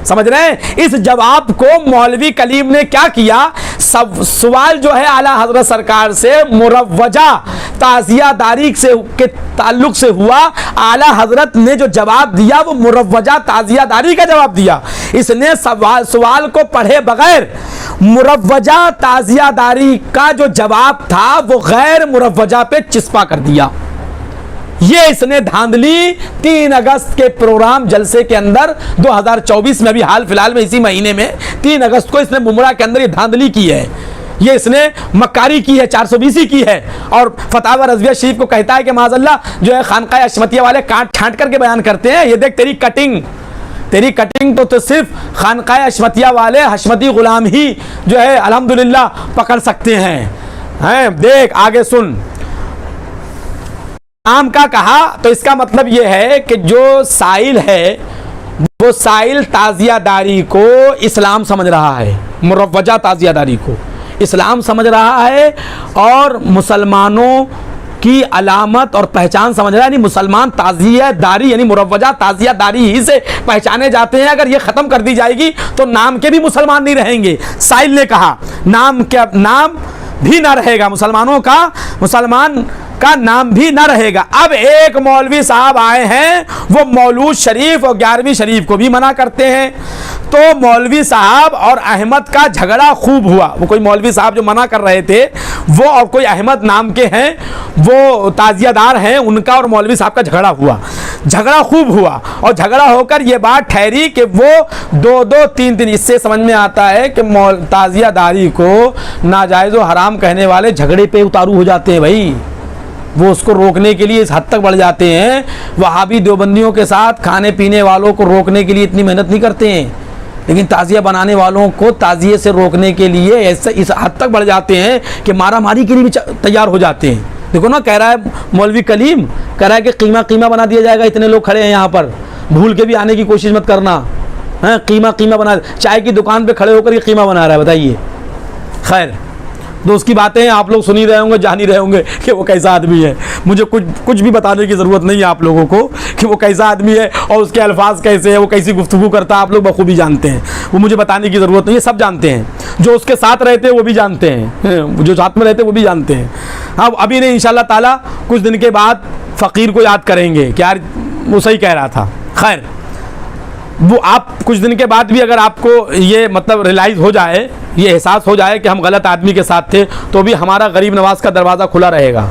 समझ रहे हैं? इस जवाब को मौलवी कलीम ने क्या किया, सब सवाल जो है आला हजरत सरकार से मुरव्वजा ताज़ियादारी से के ताल्लुक से हुआ, आला हजरत ने जो जवाब दिया वो मुरव्वजा ताज़ियादारी का जवाब दिया। इसने सवाल को पढ़े बगैर मुरव्वजा ताज़ियादारी का जो जवाब था वो गैर मुरव्वजा पे चिस्पा कर दिया। ये इसने धांधली 3 अगस्त के प्रोग्राम जलसे के अंदर 2024 में, अभी हाल फिलहाल में इसी महीने में 3 अगस्त को इसने मुमरा के अंदर ये धांधली की है, ये इसने मक्कारी की है, 420 की है। और फतावा रज़विया शरीफ को कहता है कि माज़अल्लाह जो है खानकाह अशमतिया वाले काट छांट करके बयान करते हैं, ये देख तेरी कटिंग तो सिर्फ खानकाह अशमतिया वाले हशमती गुलाम ही जो है अल्हम्दुलिल्लाह पकड़ सकते हैं। देख आगे सुन, नाम का कहा तो इसका मतलब यह है कि जो साइल है वो साइल ताज़ियादारी को इस्लाम समझ रहा है, मुरव्वजा ताज़ियादारी को इस्लाम समझ रहा है और मुसलमानों की अलामत और पहचान समझ रहा है। यानी मुसलमान ताज़ियादारी यानी मुरव्वजा ताज़ियादारी ही से पहचाने जाते हैं। अगर ये ख़त्म कर दी जाएगी तो नाम के भी मुसलमान नहीं रहेंगे। साइल ने कहा नाम भी ना रहेगा, मुसलमान का नाम भी ना रहेगा। अब एक मौलवी साहब आए हैं, वो मौलूद शरीफ और 11वीं शरीफ को भी मना करते हैं। तो मौलवी साहब और अहमद का झगड़ा खूब हुआ। वो कोई मौलवी साहब जो मना कर रहे थे वो और कोई अहमद नाम के हैं, वो ताज़ियादार हैं, उनका और मौलवी साहब का झगड़ा खूब हुआ। और झगड़ा होकर ये बात ठहरी कि वो 2-2, 3-3, इससे समझ में आता है कि ताज़ियादारी को नाजायज़ व हराम कहने वाले झगड़े पे उतारू हो जाते हैं भाई। वो उसको रोकने के लिए इस हद तक बढ़ जाते हैं, वहाबी देवबंदियों के साथ खाने पीने वालों को रोकने के लिए इतनी मेहनत नहीं करते हैं, लेकिन ताज़िया बनाने वालों को ताज़िये से रोकने के लिए ऐसे इस हद तक बढ़ जाते हैं कि मारा मारी के लिए भी तैयार हो जाते हैं। देखो ना, कह रहा है मौलवी कलीम, कह रहा है कि कीमा बना दिया जाएगा, इतने लोग खड़े हैं यहाँ पर, भूल के भी आने की कोशिश मत करना। हाँ, कीमा बना, चाय की दुकान पर खड़े होकर ये कीमा बना रहा है, बताइए। खैर, तो उसकी बातें आप लोग सुन ही रहे होंगे, जान ही रहे होंगे कि वो कैसा आदमी है। मुझे कुछ भी बताने की ज़रूरत नहीं है आप लोगों को कि वो कैसा आदमी है और उसके अल्फाज कैसे है, वो कैसी गुफ्तगू करता है, आप लोग बखूबी जानते हैं। वो मुझे बताने की ज़रूरत नहीं है, सब जानते हैं। जो उसके साथ रहते हैं वो भी जानते हैं, जो साथ में रहते हैं वो भी जानते हैं। हाँ, अभी नहीं, इंशाअल्लाह ताला कुछ दिन के बाद फ़कीर को याद करेंगे कि यार वो सही कह रहा था। खैर, वो आप कुछ दिन के बाद भी अगर आपको ये मतलब रियलाइज़ हो जाए, ये एहसास हो जाए कि हम गलत आदमी के साथ थे, तो भी हमारा गरीब नवाज का दरवाज़ा खुला रहेगा।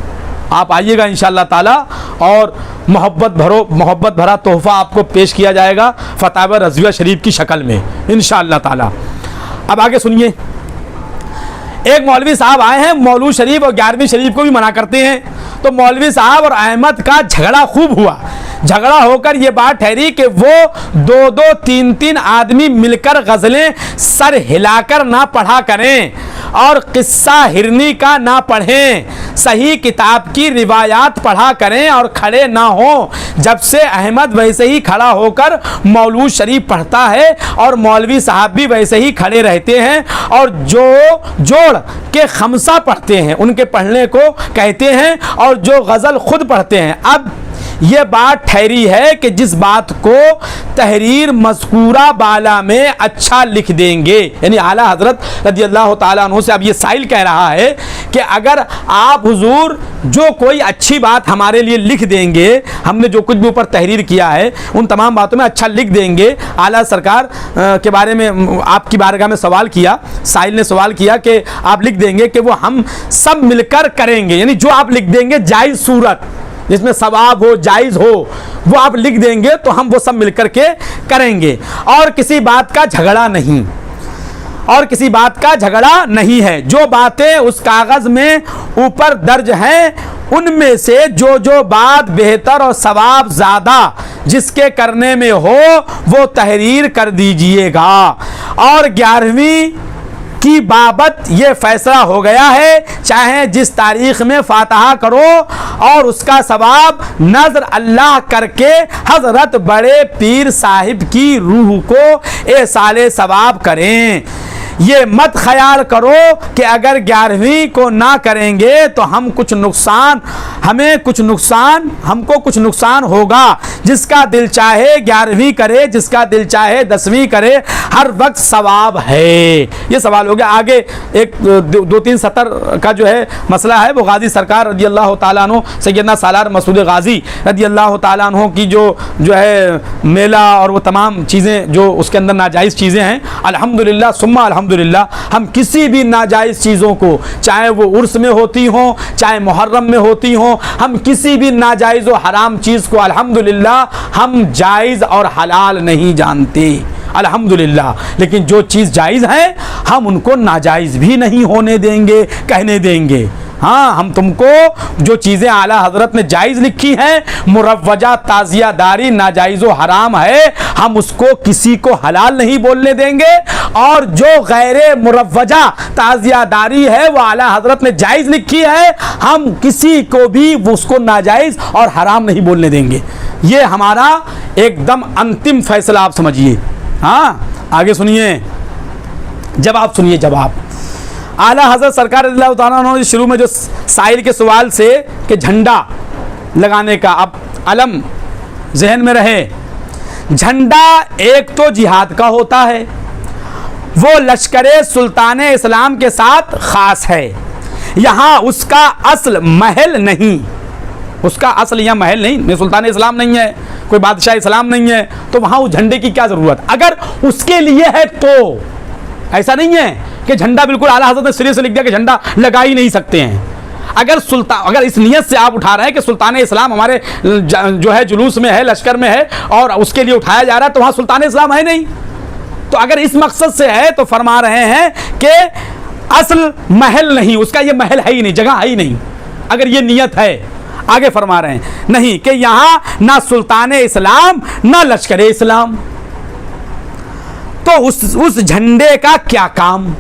आप आइएगा इंशाअल्लाह ताला और मोहब्बत भरा तोहफ़ा आपको पेश किया जाएगा फतावा रज़विया शरीफ की शक्ल में इंशाअल्लाह ताला। अब आगे सुनिए, एक मौलवी साहब आए हैं, मौलूद शरीफ और 11वीं शरीफ को भी मना करते हैं। तो मौलवी साहब और अहमद का झगड़ा खूब हुआ। झगड़ा होकर ये बात ठहरी कि वो 2-2, 3-3 आदमी मिलकर गज़लें सर हिलाकर ना पढ़ा करें और किस्सा हिरनी का ना पढ़ें, सही किताब की रिवायात पढ़ा करें और खड़े ना हो। जब से अहमद वैसे ही खड़ा होकर मौलूद शरीफ पढ़ता है और मौलवी साहब भी वैसे ही खड़े रहते हैं और जो जोड़ के खमसा पढ़ते हैं उनके पढ़ने को कहते हैं और जो गज़ल खुद पढ़ते हैं। अब ये बात ठहरी है कि जिस बात को तहरीर मज़कूरा बाला में अच्छा लिख देंगे, यानी आला हज़रत रज़ियल्लाहु ताला अन्हु से अब ये साइल कह रहा है कि अगर आप हुजूर जो कोई अच्छी बात हमारे लिए लिख देंगे, हमने जो कुछ भी ऊपर तहरीर किया है उन तमाम बातों में अच्छा लिख देंगे। आला सरकार के बारे में आपकी बारगाह में सवाल किया, साइल ने सवाल किया कि आप लिख देंगे कि वो हम सब मिलकर करेंगे, यानी जो आप लिख देंगे जायज़ सूरत, जिसमें सवाब हो, जायज़ हो, वो आप लिख देंगे तो हम वो सब मिलकर के करेंगे। और किसी बात का झगड़ा नहीं, और किसी बात का झगड़ा नहीं है। जो बातें उस कागज़ में ऊपर दर्ज हैं उनमें से जो जो बात बेहतर और सवाब ज़्यादा जिसके करने में हो वो तहरीर कर दीजिएगा। और 11वीं की बाबत ये फैसला हो गया है, चाहे जिस तारीख में फातिहा करो और उसका सवाब नज़र अल्लाह करके हज़रत बड़े पीर साहिब की रूह को एसाले सवाब करें। ये मत ख्याल करो कि अगर 11वीं को ना करेंगे तो हमको कुछ नुकसान होगा। जिसका दिल चाहे 11वीं करे, जिसका दिल चाहे 10वीं करे, हर वक्त सवाब है। ये सवाल हो गया। आगे एक 2-3 सतर का जो है मसला है, वो गाजी सरकार रदी अल्लाह ताला अन्हु सैयदना सालार मसूद गाजी रदी अल्लाह ताला अन्हु की जो है मेला और वो तमाम चीज़ें जो उसके अंदर नाजायज़ चीज़ें हैं, अल्हम्दुलिल्लाह सुम्मा अल्हम्दुलिल्लाह हम किसी भी नाजायज़ चीज़ों को, चाहे वो उर्स में होती हों, चाहे मुहर्रम में होती हों, हम किसी भी नाजायज़ और हराम चीज़ को अल्हम्दुलिल्लाह हम जायज़ और हलाल नहीं जानते, अल्हम्दुलिल्लाह। लेकिन जो चीज़ जायज़ है हम उनको नाजायज़ भी नहीं होने देंगे, कहने देंगे। हाँ, हम तुमको जो चीज़ें आला हज़रत ने जायज़ लिखी हैं, मुरव्वजा ताज़ियादारी नाजायज़ व हराम है, हम उसको किसी को हलाल नहीं बोलने देंगे। और जो गैर मुरव्वजा ताज़ियादारी है वो आला हज़रत ने जायज़ लिखी है, हम किसी को भी उसको नाजायज़ और हराम नहीं बोलने देंगे। ये हमारा एकदम अंतिम फैसला आप समझिए। हाँ, आगे सुनिए, जवाब सुनिए। जवाब आला हज़रत सरकार रज़ियल्लाहु ताला अन्हु शुरू में जो साइल के सवाल से कि झंडा लगाने का, अब अलम जहन में रहे, झंडा एक तो जिहाद का होता है, वो लश्करे सुल्तान इस्लाम के साथ ख़ास है। यहाँ उसका असल महल नहीं, उसका असल यहाँ महल नहीं, सुल्तान इस्लाम नहीं है, कोई बादशाह इस्लाम नहीं है, तो वहाँ उस झंडे की क्या ज़रूरत? अगर उसके लिए है तो ऐसा नहीं है कि झंडा बिल्कुल आला हज़रत ने सिरे से लिख दिया कि झंडा लगा ही नहीं सकते हैं। अगर इस नियत से आप उठा रहे हैं कि सुल्तान इस्लाम हमारे जो है जुलूस में है, लश्कर में है और उसके लिए उठाया जा रहा है, तो वहाँ सुल्तान इस्लाम है नहीं। तो अगर इस मकसद से है तो फरमा रहे हैं कि असल महल नहीं, उसका ये महल है ही नहीं, जगह है ही नहीं। अगर ये नियत है, आगे फरमा रहे हैं नहीं कि यहाँ ना सुल्तान इस्लाम ना लश्कर इस्लाम, तो उस झंडे का क्या काम?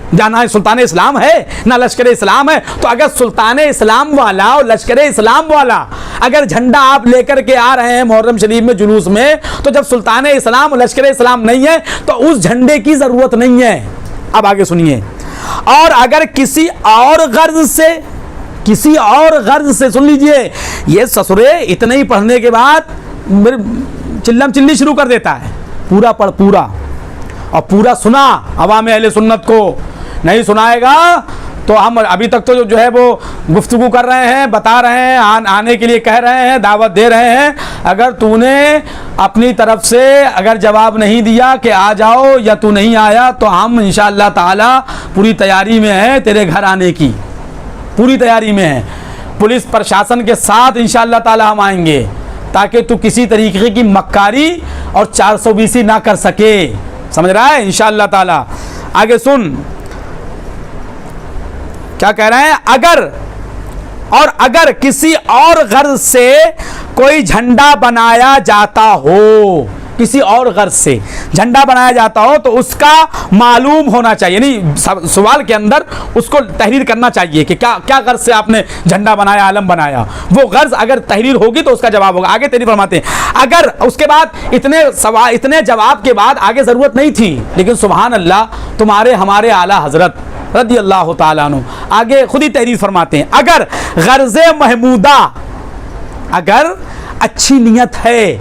जाना है सुल्तान इस्लाम है ना लश्कर इस्लाम है, तो अगर सुल्तान इस्लाम वाला और लश्कर इस्लाम वाला अगर झंडा आप लेकर के आ रहे हैं मुहर्रम शरीफ में जुलूस में, तो जब सुल्तान इस्लाम और लश्कर इस्लाम नहीं है तो उस झंडे की ज़रूरत नहीं है। अब आगे सुनिए। और अगर किसी और गर्ज से सुन लीजिए, ये ससुरे इतने ही पढ़ने के बाद मेरे चिल्लम चिल्ली शुरू कर देता है, पूरा पढ़ पूरा, और पूरा सुना अवाम अहले सुन्नत को नहीं सुनाएगा तो हम अभी तक तो जो है वो गुफ्तगू कर रहे हैं, बता रहे हैं, आने के लिए कह रहे हैं, दावत दे रहे हैं। अगर तूने अपनी तरफ से अगर जवाब नहीं दिया कि आ जाओ या तू नहीं आया तो हम इंशाअल्लाह ताला पूरी तैयारी में हैं, तेरे घर आने की पूरी तैयारी में है। पुलिस प्रशासन के साथ इंशाअल्लाह ताला हम आएंगे ताकि तू किसी तरीके की मक्कारी और 420 ना कर सके, समझ रहा है? इंशाअल्लाह ताला। आगे सुन क्या कह रहे हैं। अगर किसी और गर्ज से कोई झंडा बनाया जाता हो, किसी और गर्ज से झंडा बनाया जाता हो तो उसका मालूम होना चाहिए, नहीं सवाल के अंदर उसको तहरीर करना चाहिए कि क्या गर्ज से आपने झंडा बनाया, आलम बनाया। वो गर्ज अगर तहरीर होगी तो उसका जवाब होगा। आगे तहरीर फरमाते हैं। अगर उसके बाद इतने जवाब के बाद आगे ज़रूरत नहीं थी, लेकिन सुभान अल्लाह तुम्हारे हमारे आला हज़रत रज़ी अल्लाह ताला अन्हु आगे खुद ही तहरीर फरमाते हैं। अगर गर्ज़ महमूदा, अगर अच्छी नियत है,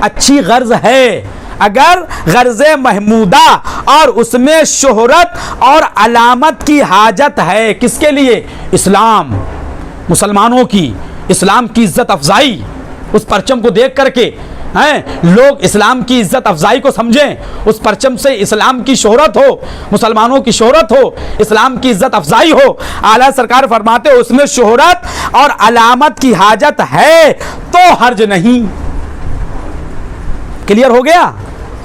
अच्छी गर्ज है, अगर गर्ज महमूदा और उसमें शोहरत और अलामत की हाजत है, किसके लिए? इस्लाम, मुसलमानों की, इस्लाम की इज्जत अफजाई, उस परचम को देख करके हैं, लोग इस्लाम की इज्जत अफजाई को समझें, उस परचम से इस्लाम की शोहरत हो, मुसलमानों की शोहरत हो, इस्लाम की इज्जत अफजाई हो। आला सरकार फरमाते हो उसमें शोहरत और अलामत की हाजत है तो हर्ज नहीं। क्लियर हो गया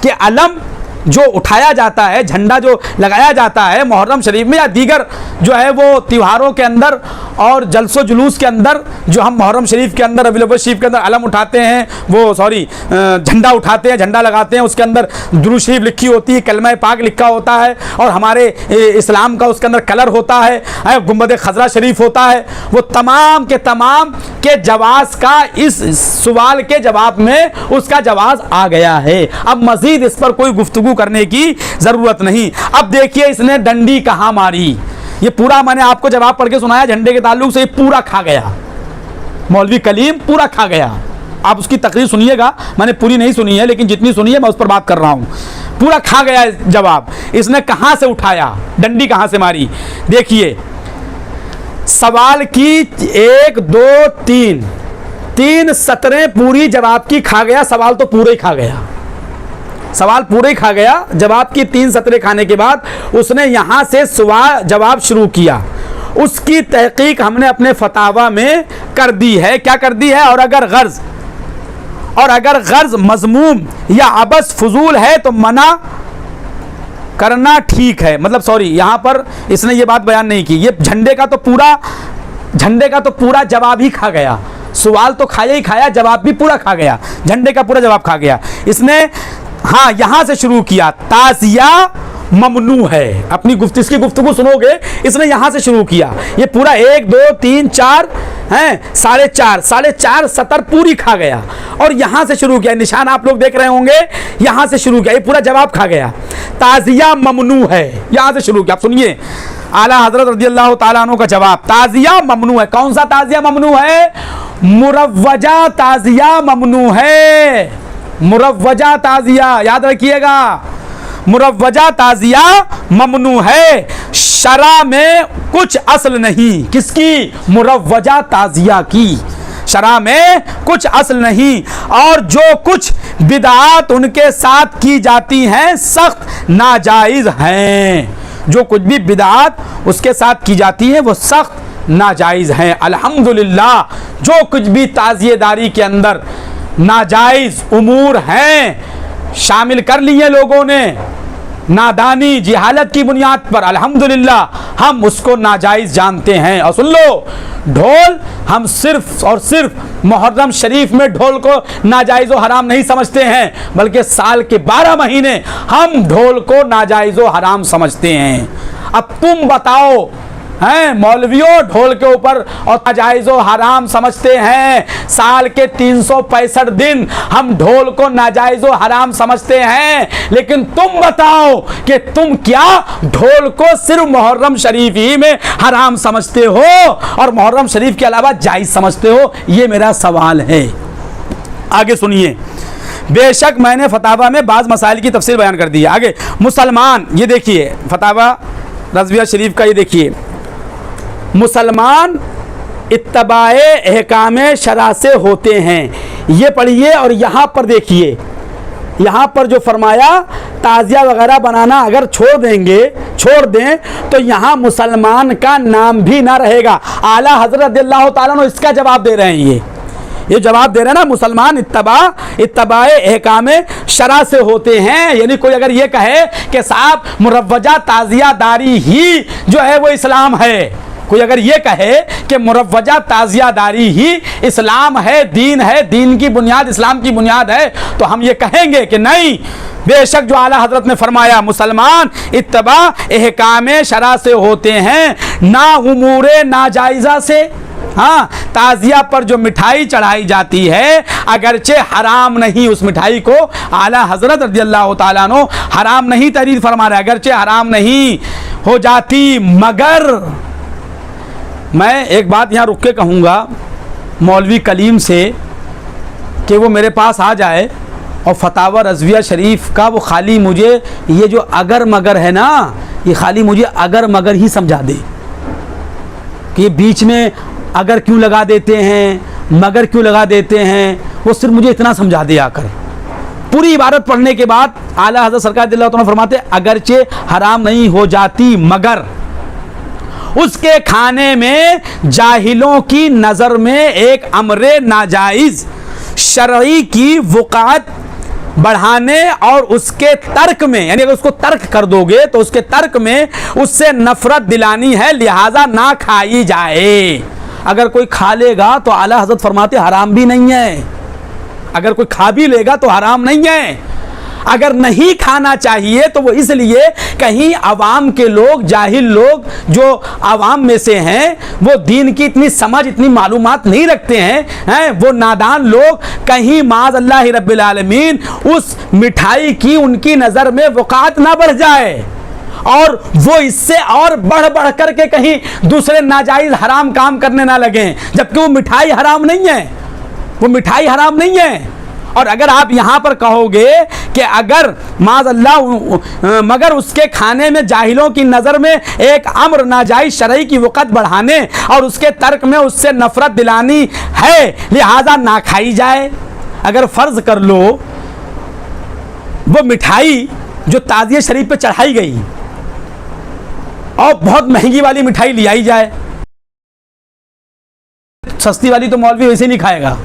कि अलम जो उठाया जाता है, झंडा जो लगाया जाता है मुहर्रम शरीफ में या दीगर जो है वो त्योहारों के अंदर और जलसो जुलूस के अंदर, जो हम मुहर्रम शरीफ के अंदर रबीउल अव्वल शरीफ के अंदर अलम उठाते हैं, वो झंडा उठाते हैं, झंडा लगाते हैं, उसके अंदर दुरूद शरीफ लिखी होती है, कलमा पाक लिखा होता है और हमारे इस्लाम का उसके अंदर कलर होता है, गुंबद खजरा शरीफ होता है। वो तमाम के जवाब का इस सवाल के जवाब में उसका जवाब आ गया है। अब मजीद इस पर कोई गुफ्तगू करने की जरूरत नहीं। अब देखिए इसने डंडी कहां मारी, ये पूरा मैंने आपको जवाब पढ़ के सुनाया झंडे के ताल्लुक से, ये पूरा खा गया मौलवी कलीम, पूरा खा गया। आप उसकी तकरीर सुनिएगा, मैंने पूरी नहीं सुनी है लेकिन जितनी सुनी है मैं उस पर बात कर रहा हूं। पूरा खा गया जवाब। इसने कहां से उठाया, डंडी कहां से मारी? देखिए सवाल की 1 2 3 सतरें पूरी जवाब की खा गया, सवाल तो पूरे ही खा गया, सवाल पूरे ही खा गया। जवाब की 3 सतरें खाने के बाद उसने यहां से सवाल जवाब शुरू किया। उसकी तहकीक हमने अपने फतावा में कर दी है। क्या कर दी है? और अगर गर्ज मजमूम या अबस फजूल है तो मना करना ठीक है। मतलब सॉरी, यहां पर इसने ये बात बयान नहीं की। ये झंडे का तो पूरा जवाब ही खा गया। सवाल तो खाया ही खाया, जवाब भी पूरा खा गया, झंडे का पूरा जवाब खा गया इसने। हाँ, यहां से शुरू किया, ताज़िया ममनू है। अपनी इसकी गुफ्तगू सुनोगे, इसने यहां से शुरू किया। ये पूरा 1 2 3 4 हैं, 4.5 सतर पूरी खा गया और यहां से शुरू किया। निशान आप लोग देख रहे होंगे, यहां से शुरू किया, ये पूरा जवाब खा गया। ताज़िया ममनू है, यहां से शुरू किया। आप सुनिए आला हजरत रज़ियल्लाहु ताला अन्हु का जवाब, ताज़िया ममनू है। कौन सा ताज़िया ममनू है? मुरव्वजा ताज़िया ममनू है। मुरव्वजा ताज़िया याद रखिएगा, मुरव्वजा ताज़िया ममनू है। शरा में कुछ असल नहीं। किसकी? मुरव्वजा ताज़िया की। शरा में कुछ असल नहीं और जो कुछ बिदआत उनके साथ की जाती हैं सख्त नाजायज़ हैं। जो कुछ भी बिदआत उसके साथ की जाती है वो सख्त नाजायज़ हैं। अल्हम्दुलिल्लाह, जो कुछ भी ताज़ियेदारी के अंदर नाजायज़ उमूर हैं शामिल कर लिए लोगों ने, नादानी जिहालत की बुनियाद पर, अल्हम्दुलिल्लाह हम उसको नाजायज़ जानते हैं। और सुन लो, ढोल हम सिर्फ और सिर्फ मुहर्रम शरीफ में ढोल को नाजायज़ व हराम नहीं समझते हैं, बल्कि साल के 12 महीने हम ढोल को नाजायज़ व हराम समझते हैं। अब तुम बताओ, हैं मौलवियों ढोल के ऊपर और नाजायज़ व हराम समझते हैं, साल के 365 दिन हम ढोल को नाजायज़ व हराम समझते हैं, लेकिन तुम बताओ कि तुम क्या ढोल को सिर्फ मुहर्रम शरीफ ही में हराम समझते हो और मुहर्रम शरीफ के अलावा जायज़ समझते हो? ये मेरा सवाल है। आगे सुनिए, बेशक मैंने फतावा में बाज़ मसाइल की तफसील बयान कर दी है। आगे मुसलमान, ये देखिए फतावा रज़विया शरीफ का, ये देखिए मुसलमान इत्तबाए अहकामे शरा से होते हैं। ये पढ़िए और यहाँ पर देखिए, यहाँ पर जो फरमाया ताज़िया वगैरह बनाना अगर छोड़ दें तो यहाँ मुसलमान का नाम भी ना रहेगा। आला हज़रत रज़ियल्लाहु ताला अन्हु इसका जवाब दे रहे हैं। ये जवाब दे रहे हैं ना, मुसलमान इत्तबाए अहकामे शरा से होते हैं। यानी कोई अगर ये कहे कि साहब मुरव्वजा ताज़िया दारी ही जो है वो इस्लाम है, कोई अगर ये कहे कि मुरव्वजा ताज़िया दारी ही इस्लाम है, दीन की बुनियाद इस्लाम की बुनियाद है, तो हम ये कहेंगे कि नहीं, बेशक जो आला हजरत ने फरमाया मुसलमान इत्तबा अहकामे शरा से होते हैं, ना उमूरे नाजायज़ा से। हाँ, ताज़िया पर जो मिठाई चढ़ाई जाती है अगरचे हराम नहीं, उस मिठाई को आला हजरत रज़ियल्लाहु ताला अन्हु हराम नहीं तहरीर फरमा रहे, अगरचे हराम नहीं हो जाती, मगर मैं एक बात यहाँ रुक के कहूँगा मौलवी कलीम से कि वो मेरे पास आ जाए और फतावा रज़विया शरीफ का वो खाली मुझे ये जो अगर मगर है ना, ये खाली मुझे अगर मगर ही समझा दे कि ये बीच में अगर क्यों लगा देते हैं, मगर क्यों लगा देते हैं, वो सिर्फ मुझे इतना समझा दिया कर। पूरी इबारत पढ़ने के बाद आला हज़रत सरकार दिल्लाह तआला फरमाते, अगरचे हराम नहीं हो जाती मगर उसके खाने में जाहिलों की नज़र में एक अमरे नाजायज़ शरई की वक़ात बढ़ाने और उसके तर्क में, यानी अगर उसको तर्क कर दोगे तो उसके तर्क में उससे नफरत दिलानी है, लिहाजा ना खाई जाए। अगर कोई खा लेगा तो आला हज़रत फरमाते हराम भी नहीं है, अगर कोई खा भी लेगा तो हराम नहीं है। अगर नहीं खाना चाहिए तो वो इसलिए कहीं अवाम के लोग, जाहिल लोग जो अवाम में से हैं, वो दीन की इतनी समझ, इतनी मालूमात नहीं रखते हैं, वो नादान लोग, कहीं माज़ अल्लाह रब्बिल आलमीन उस मिठाई की उनकी नज़र में वक़ात ना बढ़ जाए और वो इससे और बढ़ बढ़ करके कहीं दूसरे नाजायज़ हराम काम करने ना लगें, जबकि वो मिठाई हराम नहीं है, वो मिठाई हराम नहीं है। और अगर आप यहाँ पर कहोगे कि अगर माज़अल्लाह मगर उसके खाने में जाहिलों की नज़र में एक अम्र नाजायज़ शरई की वक़्त बढ़ाने और उसके तर्क में उससे नफ़रत दिलानी है, लिहाजा ना खाई जाए। अगर फ़र्ज़ कर लो वो मिठाई जो ताज़िए शरीफ पे चढ़ाई गई और बहुत महंगी वाली मिठाई ले आई जाए, सस्ती वाली तो मौलवी वैसे नहीं खाएगा।